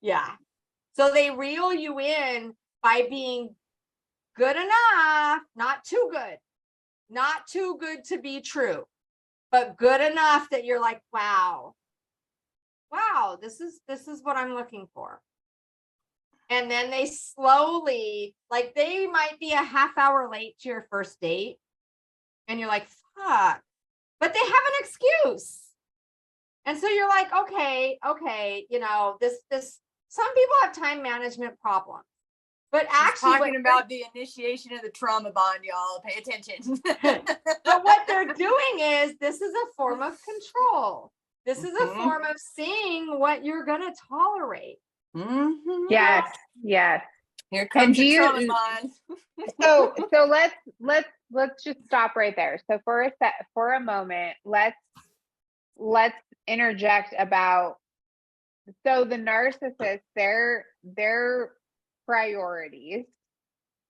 Yeah. So they reel you in by being good enough, not too good to be true, but good enough that you're like, wow, this is what I'm looking for. And then they slowly, like they might be a half hour late to your first date, And you're like, fuck, but they have an excuse. And so you're like, okay, you know, this, some people have time management problems, but She's actually talking about the initiation of the trauma bond, y'all. Pay attention. but what they're doing is, this is a form of control. This is a form of seeing what you're going to tolerate. Yes. Yes. Here comes your trauma bond. So let's just stop right there. So for a moment, let's interject about, so the narcissist, their priorities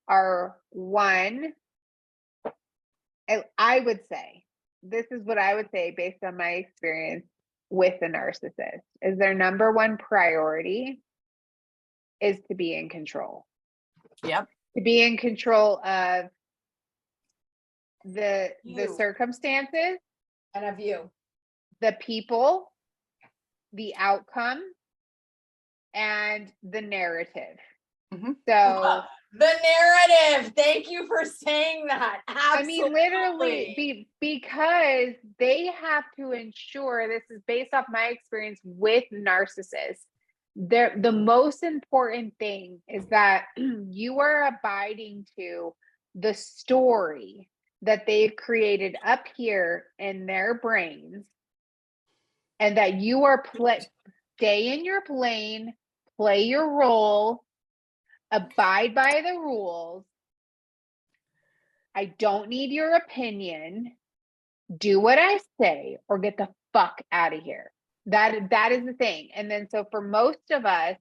are, one, I would say, this is what I would say based on my experience with the narcissist, is their number one priority is to be in control. Yep. To be in control of the circumstances And of you. the people, the outcome, and the narrative. So the narrative. Thank you for saying that. Absolutely. I mean, literally, because they have to ensure, this is based off my experience with narcissists, the most important thing is that you are abiding to the story that they've created up here in their brains, and that you are stay in your lane, play your role, abide by the rules. I don't need your opinion. Do what I say or get the fuck out of here. That is the thing. And then so for most of us,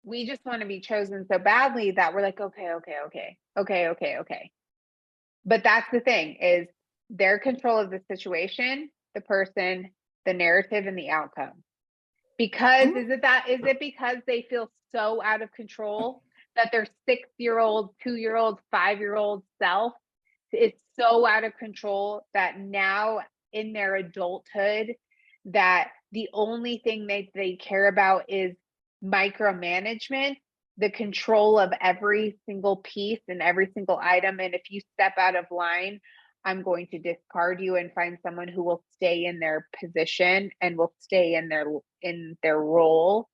we just want to be chosen so badly that we're like, okay. But that's the thing, is their control of the situation, the person, the narrative, and the outcome. Because is it because they feel so out of control that their 6-year-old, 2-year-old, 5-year-old self is so out of control that now in their adulthood, that the only thing they care about is micromanagement, the control of every single piece and every single item. And if you step out of line, I'm going to discard you and find someone who will stay in their position and will stay in their role.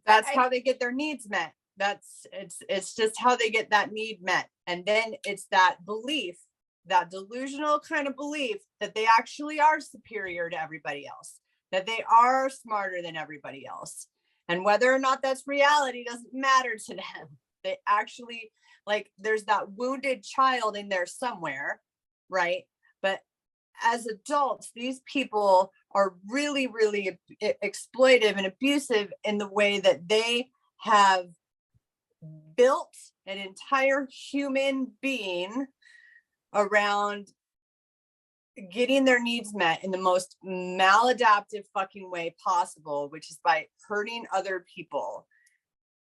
That's how they get their needs met. It's just how they get that need met. And then it's that belief, that delusional kind of belief that they actually are superior to everybody else, that they are smarter than everybody else. And whether or not that's reality doesn't matter to them. They actually, like, there's that wounded child in there somewhere, right? But as adults, these people are really, really exploitive and abusive in the way that they have built an entire human being around getting their needs met in the most maladaptive fucking way possible, which is by hurting other people.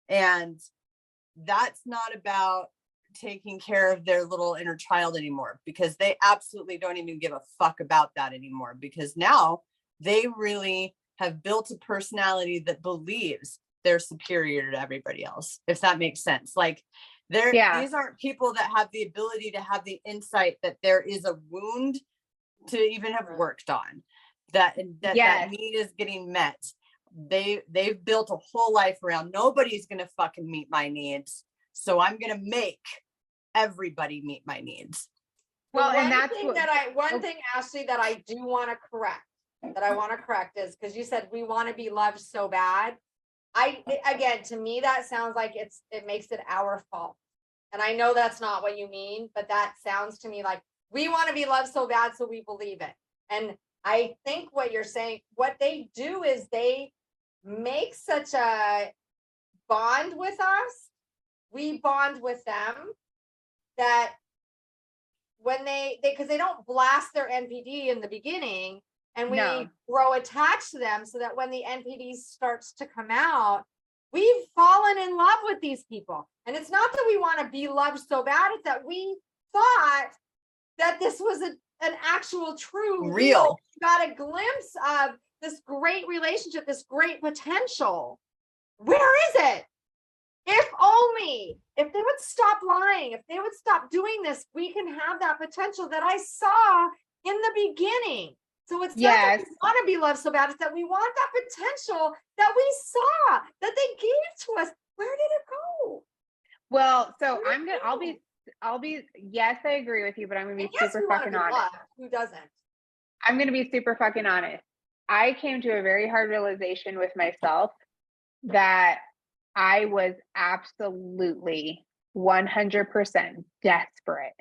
And that's not about taking care of their little inner child anymore, because they absolutely don't even give a fuck about that anymore, because now they really have built a personality that believes they're superior to everybody else, if that makes sense. Like, these aren't people that have the ability to have the insight that there is a wound to even have worked on, that need is getting met. They've built a whole life around, nobody's gonna fucking meet my needs, so I'm gonna make everybody meet my needs. Well, and that's one thing, Ashley, that I do want to correct, is because you said we want to be loved so bad. Again, to me, that sounds like it makes it our fault. And I know that's not what you mean, but that sounds to me like we want to be loved so bad, so we believe it. And I think what you're saying, what they do is they make such a bond with us. We bond with them, that when because they don't blast their NPD in the beginning, and we grow attached to them, so that when the NPD starts to come out, we've fallen in love with these people. And it's not that we want to be loved so bad, it's that we thought that this was an actual true real. Got a glimpse of this great relationship, this great potential. Where is it? If if they would stop lying, if they would stop doing this, we can have that potential that I saw in the beginning. So it's not that we want to be loved so bad, it's that we want that potential that we saw, that they gave to us. Where did it go? Well, so I'll be, yes, I agree with you, but I'm going to be super fucking honest. Loved. Who doesn't? I'm going to be super fucking honest. I came to a very hard realization with myself that I was absolutely 100% desperate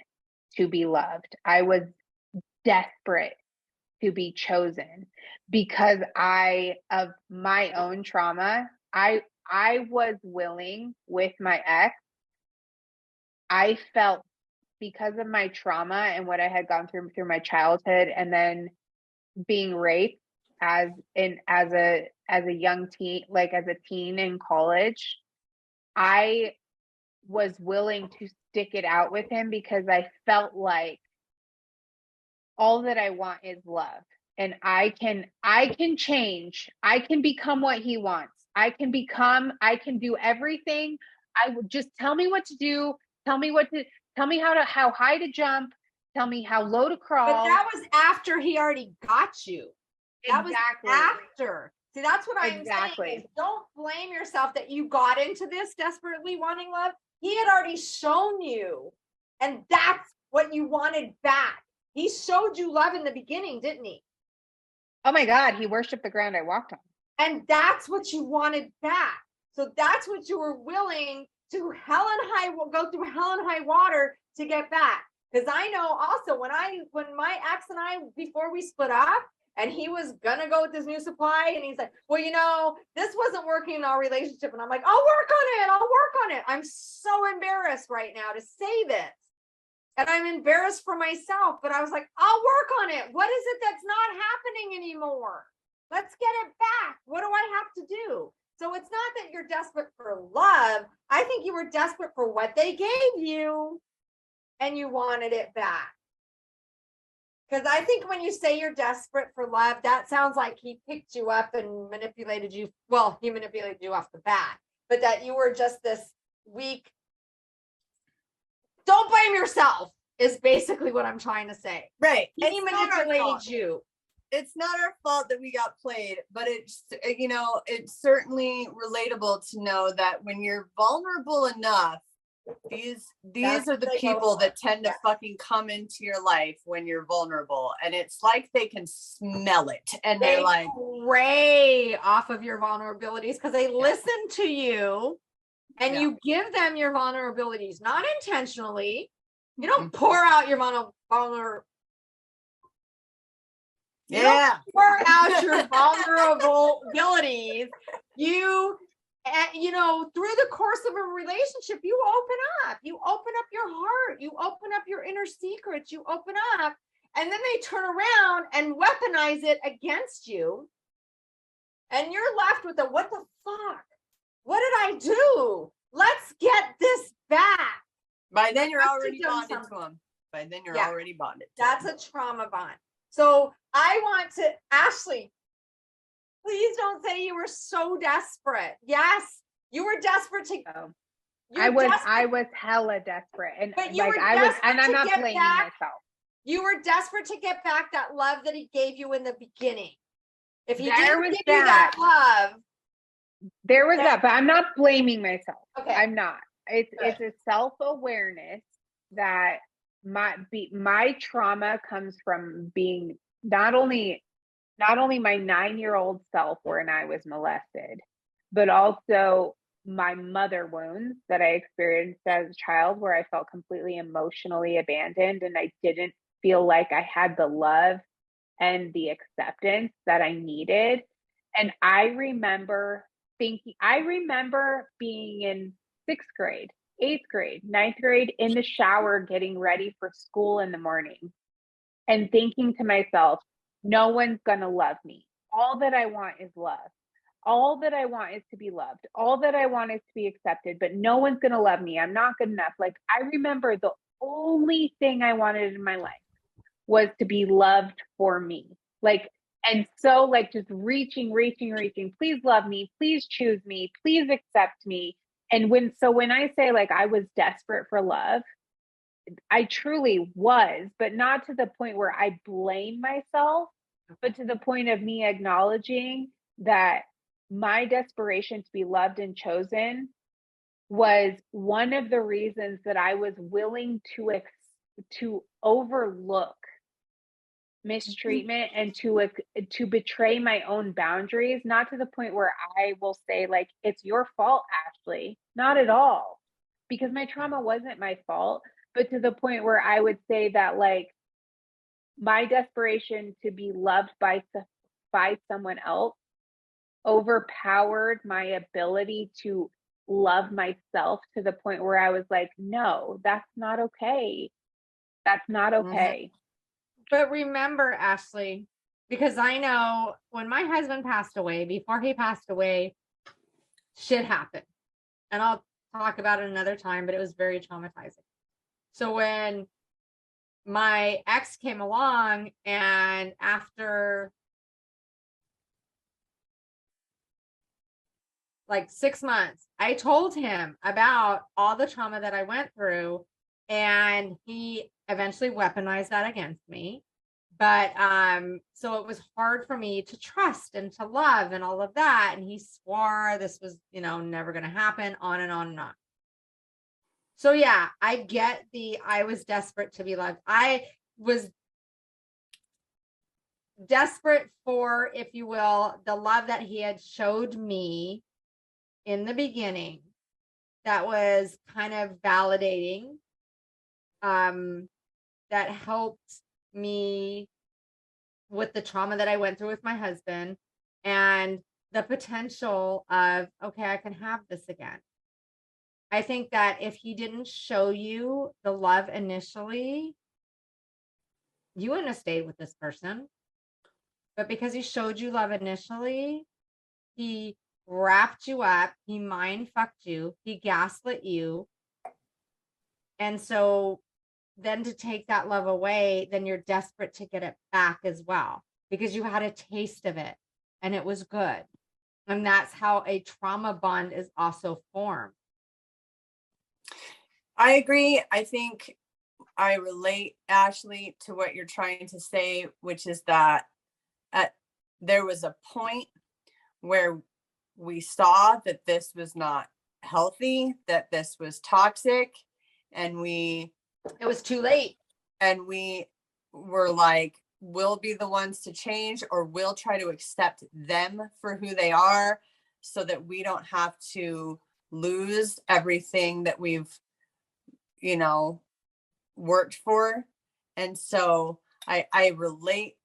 to be loved. I was desperate to be chosen because of my own trauma. I was willing with my ex. I felt, because of my trauma and what I had gone through my childhood, and then being raped as a young teen, like as a teen in college, I was willing to stick it out with him because I felt like all that I want is love. And I can change. I can become what he wants. I can do everything. I would just tell me what to do. Tell me how high to jump. Tell me how low to crawl. But that was after he already got you. That exactly. was after. See, that's what I'm saying. Is don't blame yourself that you got into this desperately wanting love. He had already shown you, and that's what you wanted back. He showed you love in the beginning, didn't he? Oh my God, he worshiped the ground I walked on. And that's what you wanted back. So that's what you were willing to go through hell and high water to get back. Because I know also when my ex and I, before we split up, and he was gonna go with this new supply, and he's like, well, this wasn't working in our relationship. And I'm like, I'll work on it. I'm so embarrassed right now to say this. And I'm embarrassed for myself, but I was like, I'll work on it. What is it that's not happening anymore? Let's get it back. What do I have to do? So it's not that you're desperate for love. I think you were desperate for what they gave you and you wanted it back. Because I think when you say you're desperate for love, that sounds like he picked you up and manipulated you. Well, he manipulated you off the bat, but that you were just this weak. Don't blame yourself is basically what I'm trying to say. Right. He manipulated you. It's not our fault that we got played, but it's certainly relatable to know that when you're vulnerable enough, these are the people that tend to fucking come into your life when you're vulnerable, and it's like they can smell it, and they're like prey off of your vulnerabilities because they listen to you, and you give them your vulnerabilities, not intentionally. You don't pour out your vulnerabilities. Pour out your vulnerabilities. Through the course of a relationship, you open up your heart, you open up your inner secrets, you open up, and then they turn around and weaponize it against you. And you're left with what the fuck? What did I do? Let's get this back. By then you're already bonded to them. Already bonded. That's a trauma bond. So I want to, Ashley, please don't say you were so desperate. Yes, you were desperate to. I was hella desperate, and I'm not blaming myself. You were desperate to get back that love that he gave you in the beginning. If he didn't give you that love, there was that, but I'm not blaming myself. Okay, I'm not. It's a self-awareness that my trauma comes from being not only my 9-year-old self when I was molested, but also my mother wounds that I experienced as a child, where I felt completely emotionally abandoned and I didn't feel like I had the love and the acceptance that I needed. And I remember being in 6th grade, 8th grade, 9th grade in the shower, getting ready for school in the morning and thinking to myself, no one's going to love me. All that I want is love. All that I want is to be loved. All that I want is to be accepted, but no one's going to love me. I'm not good enough. Like, I remember the only thing I wanted in my life was to be loved for me. And so just reaching, please love me, please choose me, please accept me. And when I say like I was desperate for love, I truly was, but not to the point where I blame myself, but to the point of me acknowledging that my desperation to be loved and chosen was one of the reasons that I was willing to overlook mistreatment and to betray my own boundaries, not to the point where I will say like, it's your fault, Ashley. Not at all, because my trauma wasn't my fault, but to the point where I would say that like my desperation to be loved by someone else overpowered my ability to love myself, to the point where I was like, no, that's not okay. That's not okay. But remember, Ashley, because I know when my husband passed away, before he passed away, shit happened. And I'll talk about it another time, but it was very traumatizing. So when my ex came along, and after like 6 months, I told him about all the trauma that I went through, and he eventually weaponized that against me. But so it was hard for me to trust and to love and all of that. And he swore this was, never going to happen, on and on and on. So yeah, I get I was desperate to be loved. I was desperate for, if you will, the love that he had showed me in the beginning that was kind of validating, that helped me with the trauma that I went through with my husband, and the potential of, okay, I can have this again. I think that if he didn't show you the love initially, you wouldn't have stayed with this person. But because he showed you love initially, he wrapped you up, he mind fucked you, he gaslit you. And so then to take that love away, then you're desperate to get it back as well, because you had a taste of it and it was good. And that's how a trauma bond is also formed. I agree. I think I relate, Ashley, to what you're trying to say, which is that there was a point where we saw that this was not healthy, that this was toxic, and it was too late. And we were like, we'll be the ones to change, or we'll try to accept them for who they are, so that we don't have to lose everything that we've worked for. And so I relate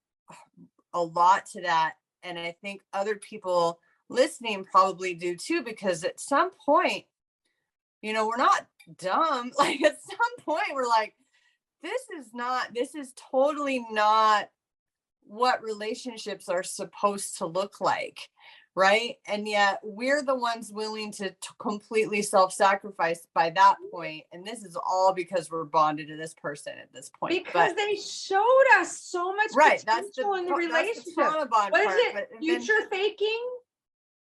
a lot to that. And I think other people listening probably do too, because at some point, we're not dumb. Like at some point we're like, this is totally not what relationships are supposed to look like. Right. And yet we're the ones willing to completely self-sacrifice by that point. And this is all because we're bonded to this person at this point. Because they showed us so much potential in the relationship. That's the trauma bond what part, is it? Future faking?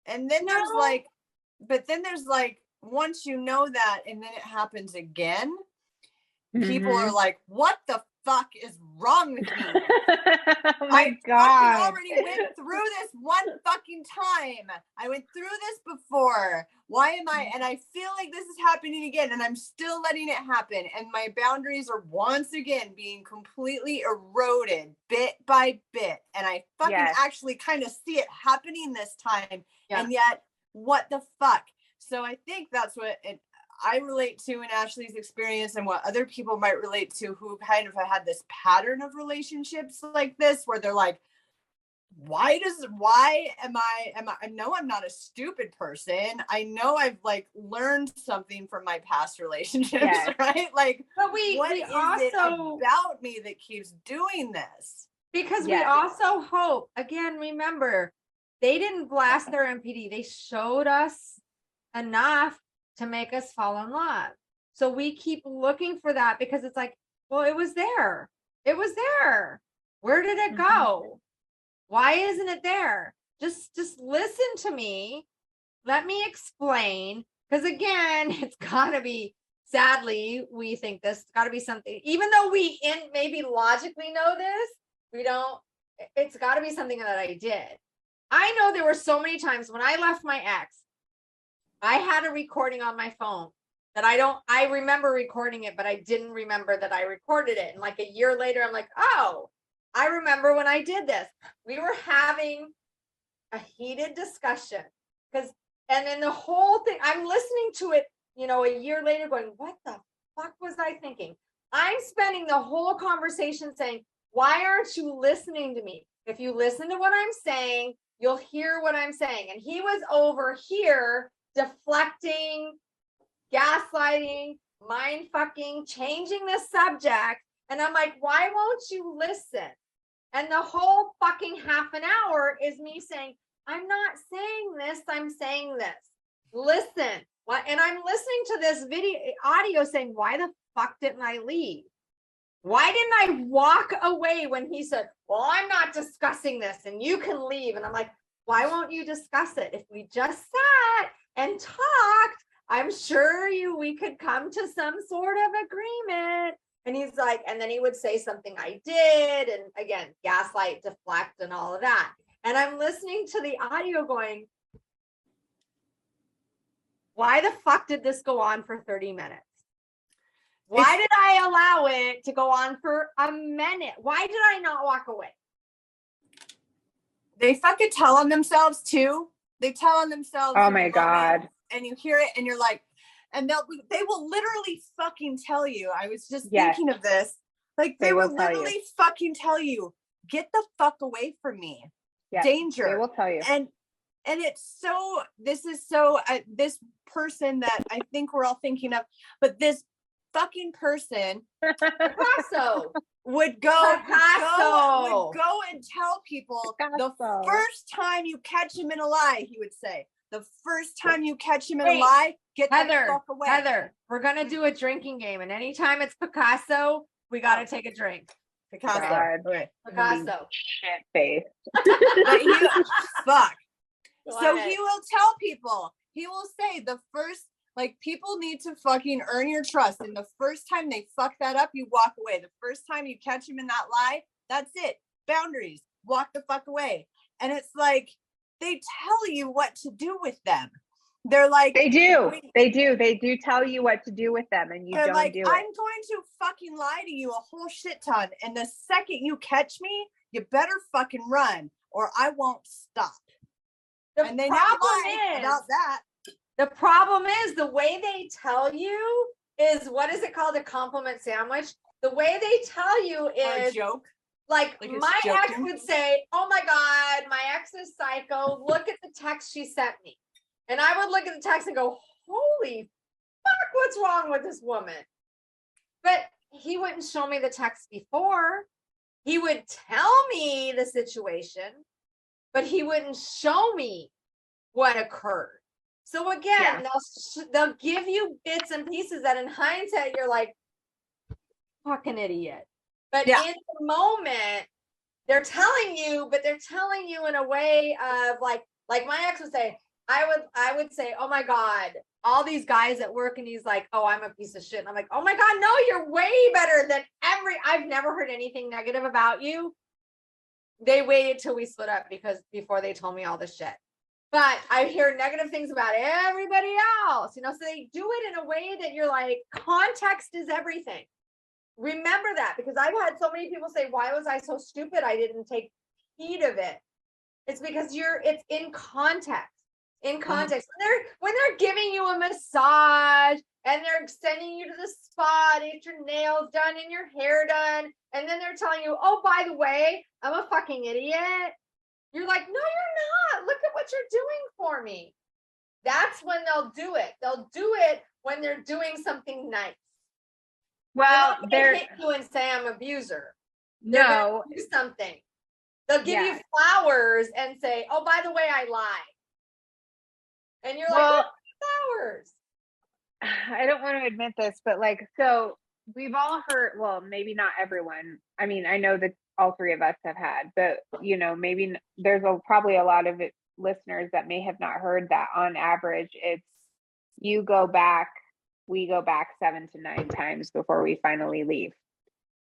And then there's like, once you know that, and then it happens again, people are like, what the fuck is wrong with me? Oh my God. I already went through this one fucking time. I went through this before. Why am I? And I feel like this is happening again, and I'm still letting it happen. And my boundaries are once again being completely eroded bit by bit. And I fucking actually kind of see it happening this time. Yeah. And yet, what the fuck? So I think that's what I relate to in Ashley's experience, and what other people might relate to who kind of had this pattern of relationships like this, where they're like, I know I'm not a stupid person. I know I've like learned something from my past relationships, right? Like, but what is it about me that keeps doing this? Because we also hope, again, remember, they didn't blast their MPD. They showed us enough to make us fall in love. So we keep looking for that, because it's like, well, it was there. It was there. Where did it go? Why isn't it there? Just listen to me. Let me explain, Because again, it's gotta be, sadly, we think this, it's gotta be something, even though we maybe logically know this, we don't, it's gotta be something that I did. I know there were so many times when I left my ex, I had a recording on my phone that I remember recording it, but I didn't remember that I recorded it. And like a year later, I'm like, oh, I remember when I did this. We were having a heated discussion and then the whole thing, I'm listening to it, a year later going, what the fuck was I thinking? I'm spending the whole conversation saying, why aren't you listening to me? If you listen to what I'm saying, you'll hear what I'm saying. And he was over here deflecting, gaslighting, mind fucking, changing the subject. And I'm like, why won't you listen? And the whole fucking half an hour is me saying, I'm not saying this, I'm saying this. Listen. What? And I'm listening to this audio saying, why the fuck didn't I leave? Why didn't I walk away when he said, well, I'm not discussing this and you can leave? And I'm like, why won't you discuss it? If we just sat and talked, I'm sure we could come to some sort of agreement. And he's like, and then he would say something I did. And again, gaslight, deflect, and all of that. And I'm listening to the audio going, why the fuck did this go on for 30 minutes? Why did I allow it to go on for a minute? Why did I not walk away? They fucking tell on themselves too. They tell on themselves. Oh my God. And you hear it and you're like, and they will literally fucking tell you. I was just thinking of this. Like they will literally fucking tell you, get the fuck away from me. Yes, danger. They will tell you. And it's so, this is so, this person that I think we're all thinking of, but this fucking person Picasso would go and tell people the first time you catch him in a lie, he would say, the first time you catch him in a lie, get the fuck away. Heather, we're going to do a drinking game. And anytime it's Picasso, we got to take a drink. Picasso. Okay. Picasso. Shit face. Fuck. So he will tell people, he will say the first, like, people need to fucking earn your trust. And the first time they fuck that up, you walk away. The first time you catch him in that lie, that's it. Boundaries. Walk the fuck away. And it's like, they tell you what to do with them. They're like, they do tell you what to do with them, and you don't like, do it. I'm going to fucking lie to you a whole shit ton. And the second you catch me, you better fucking run or I won't stop. And they never lie about that. The problem is the way they tell you is, what is it called? A compliment sandwich. The way they tell you is a joke. Like my ex would say, oh my God, my ex is psycho. Look at the text she sent me. And I would look at the text and go, holy fuck, what's wrong with this woman? But he wouldn't show me the text before. He would tell me the situation, but he wouldn't show me what occurred. So again, they'll give you bits and pieces that in hindsight, you're like, fucking idiot. But in the moment, they're telling you, but they're telling you in a way of like my ex would say, I would say, oh my God, all these guys at work, and he's like, oh, I'm a piece of shit. And I'm like, oh my God, no, you're way better than I've never heard anything negative about you. They waited till we split up before they told me all this shit. But I hear negative things about everybody else, so they do it in a way that you're like, context is everything. Remember that, because I've had so many people say, why was I so stupid? I didn't take heed of it. It's because it's in context. In context, when they're giving you a massage and they're sending you to the spa to get your nails done and your hair done, and then they're telling you, oh, by the way, I'm a fucking idiot. You're like, no, you're not. Look at what you're doing for me. That's when they'll do it. They'll do it when they're doing something nice. Well, they'll hit you and say I'm an abuser. No, do something. They'll give you flowers and say, oh, by the way, I lied. And you're like, flowers. I don't want to admit this, but so we've all heard, well, maybe not everyone. I mean, I know that all three of us have had, but maybe there's probably a lot of listeners that may have not heard that on average, it's you go back, we go back 7 to 9 times before we finally leave.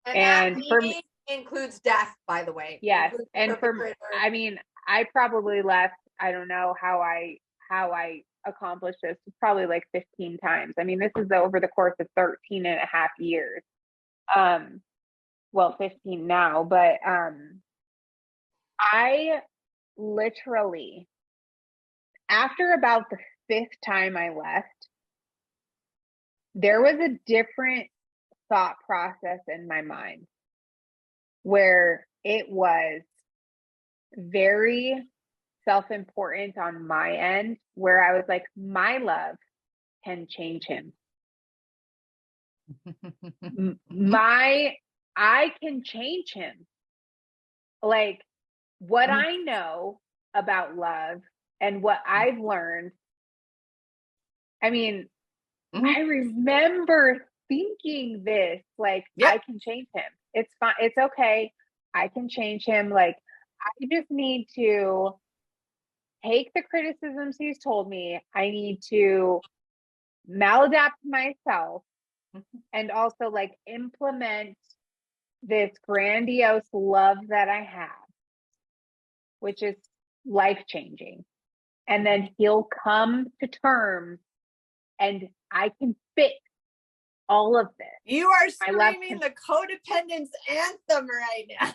And that for me includes death, by the way. Yes. Includes And for, perpetrator. I mean, I probably left, I don't know how I accomplished this, probably like 15 times. I mean, this is over the course of 13 and a half years. Well, 15 now, but I literally, after about the 5th time I left, there was a different thought process in my mind where it was very self-important on my end, where I was like, my love can change him. I can change him. Like, what I know about love and what I've learned. I mean, I remember thinking this, like, I can change him. It's fine. It's okay. I can change him. Like, I just need to take the criticisms he's told me. I need to maladapt myself and also like implement this grandiose love that I have, which is life-changing. And then he'll come to terms and I can fix all of this. You are screaming the codependence anthem right now.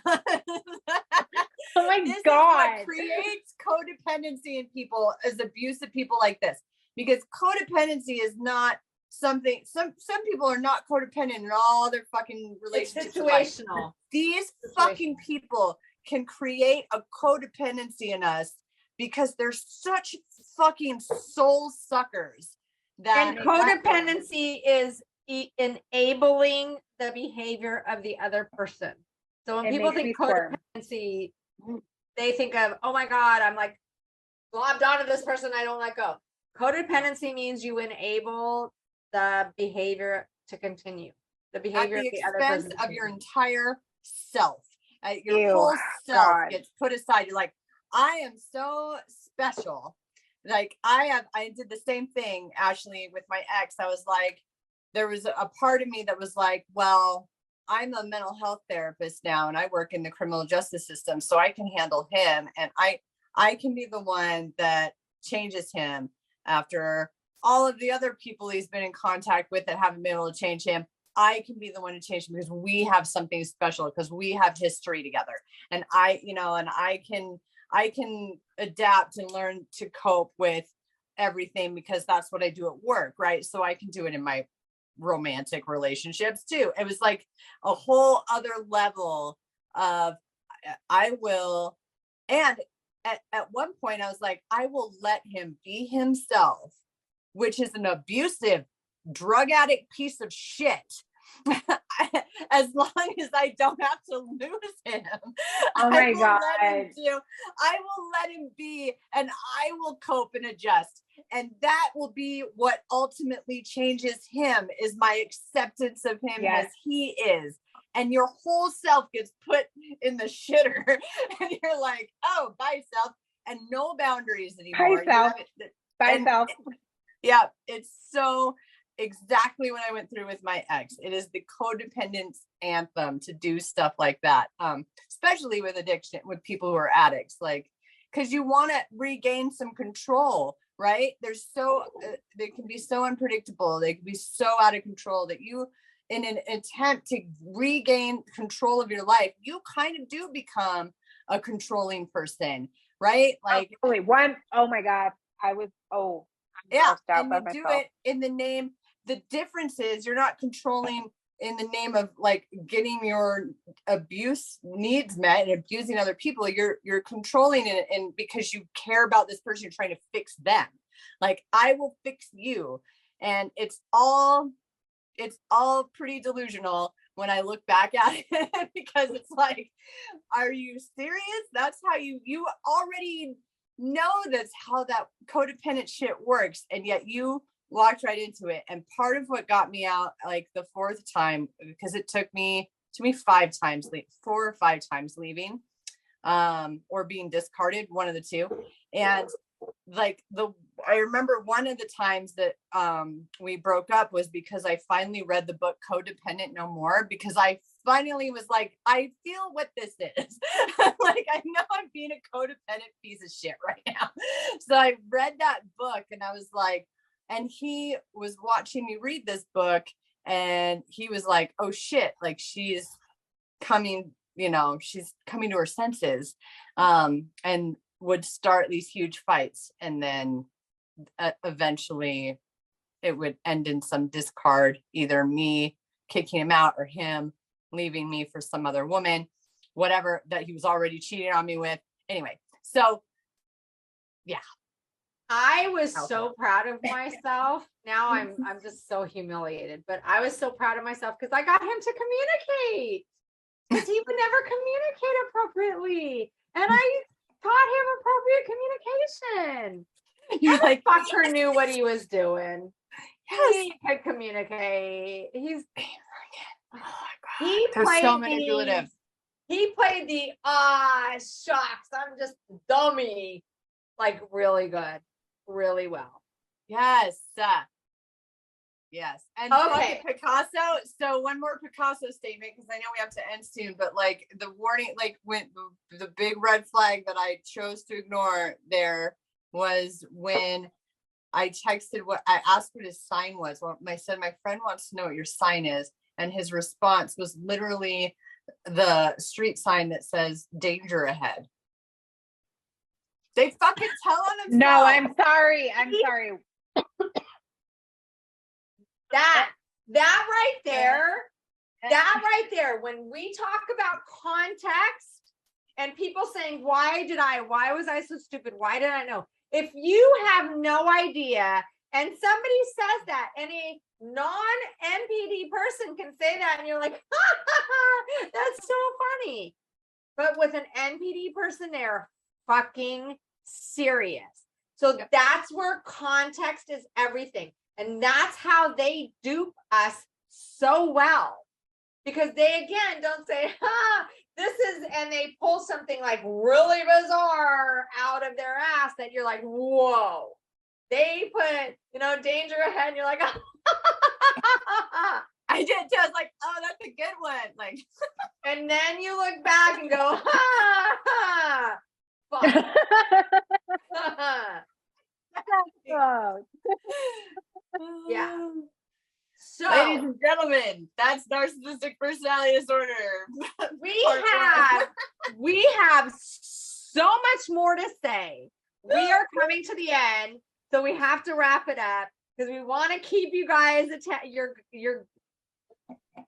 Oh my this God. Is what creates codependency in people, is abusive people like this. Because codependency is not something, some people are not codependent in all their fucking relationships. It's situational. These fucking people can create a codependency in us because they're such fucking soul suckers. And codependency is enabling the behavior of the other person. So when people think codependency, they think of, oh my God, I'm like globbed onto this person, I don't let go. Codependency means you enable the behavior to continue. The behavior at the of the other expense person of your entire self. Your whole self gets put aside. You're like, I am so special. Like I did the same thing, Ashley, with my ex. I was like, there was a part of me that was like, well, I'm a mental health therapist now and I work in the criminal justice system, so I can handle him. And I can be the one that changes him after all of the other people he's been in contact with that haven't been able to change him. I can be the one to change him because we have something special, because we have history together. And I can adapt and learn to cope with everything because that's what I do at work, right? So I can do it in my romantic relationships too. It was like a whole other level of I will. And at one point I was like, I will let him be himself, which is an abusive, drug addict piece of shit. As long as I don't have to lose him. Oh my God. I will let him be, and I will cope and adjust. And that will be what ultimately changes him, is my acceptance of him as he is. And your whole self gets put in the shitter. And you're like, oh, bye self. And no boundaries anymore. Bye self. Yeah, it's so exactly what I went through with my ex. It is the codependence anthem to do stuff like that, especially with addiction, with people who are addicts, like, because you want to regain some control, right? They can be so unpredictable, they can be so out of control that you, in an attempt to regain control of your life, you kind of do become a controlling person, right? Like, oh my God, and you do it in the name. The difference is you're not controlling in the name of like getting your abuse needs met and abusing other people. You're controlling it, and because you care about this person, you're trying to fix them. Like, I will fix you. And it's all pretty delusional when I look back at it, because it's like, are you serious? That's how you already know that's how that codependent shit works, and yet you walked right into it. And part of what got me out, like the 4th time, because it took me 4 or 5 times leaving, or being discarded, one of the two. And I remember one of the times that we broke up was because I finally read the book Codependent No More, because I finally was like, I feel what this is. Like, I know I'm being a codependent piece of shit right now. So I read that book and I was like, and he was watching me read this book and he was like, oh shit, like she's coming to her senses, and would start these huge fights, and then eventually it would end in some discard, either me kicking him out or him leaving me for some other woman, whatever that he was already cheating on me with. Anyway, so yeah. I was so proud of myself. Now I'm just so humiliated, but I was so proud of myself because I got him to communicate, because he would never communicate appropriately. And I taught him appropriate communication. You're like, Fucker knew what he was doing. yes. He could communicate. He's Oh my God. There's so manipulative. He played the shucks, I'm just dummy, like really good, really well. Yes. Yes. And okay, Picasso. So one more Picasso statement, because I know we have to end soon, but like the warning, like when the big red flag that I chose to ignore there was when I texted what I asked what his sign was. Well, I said, my friend wants to know what your sign is. And his response was literally the street sign that says danger ahead. They fucking tell on themselves. No, I'm sorry. That right there, when we talk about context and people saying, why was I so stupid? Why did I know? If you have no idea and somebody says that, and a non-NPD person can say that, and you're like, that's so funny. But with an NPD person, they're fucking serious. So that's where context is everything. And that's how they dupe us so well. Because they, again, don't say, this is, and they pull something like really bizarre out of their ass that you're like, whoa. They put, danger ahead, and you're like, I did too. I was like, oh, that's a good one. Like, and then you look back and go, ha, fuck. Yeah. So, ladies and gentlemen, that's narcissistic personality disorder. we have so much more to say. We are coming to the end, so we have to wrap it up because we want to keep you guys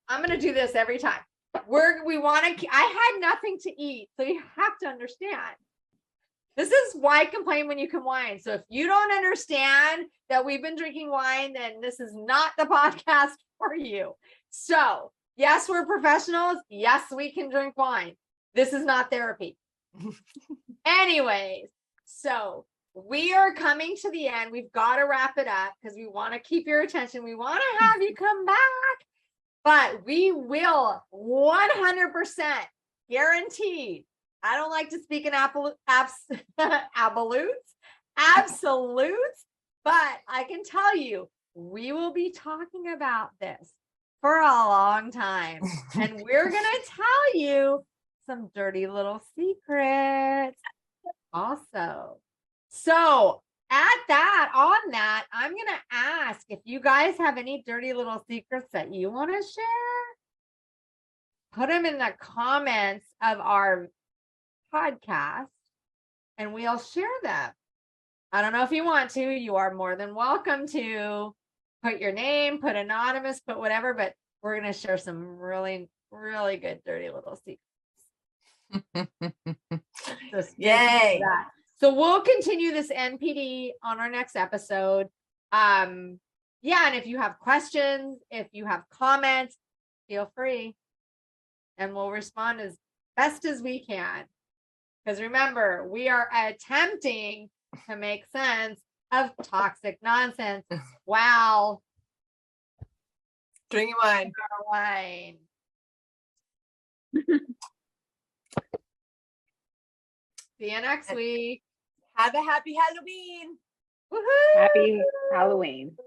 I'm going to do this every time. We want to. I had nothing to eat, so you have to understand. This is why complain when you can whine. So if you don't understand that we've been drinking wine, then this is not the podcast for you. So yes, we're professionals. Yes, we can drink wine. This is not therapy. Anyways, so we are coming to the end. We've got to wrap it up because we want to keep your attention. We want to have you come back, but we will 100% guaranteed. I don't like to speak in absolutes, but I can tell you, we will be talking about this for a long time. And we're going to tell you some dirty little secrets also. So on that, I'm going to ask if you guys have any dirty little secrets that you want to share. Put them in the comments of our podcast and we'll share them. I don't know if you want to. You are more than welcome to put your name, put anonymous, put whatever, but we're going to share some really, really good dirty little secrets. So yay. So we'll continue this NPD on our next episode. And if you have questions, if you have comments, feel free and we'll respond as best as we can. Because remember, we are attempting to make sense of toxic nonsense while drinking wine. See you next week. Have a happy Halloween. Woohoo! Happy Halloween.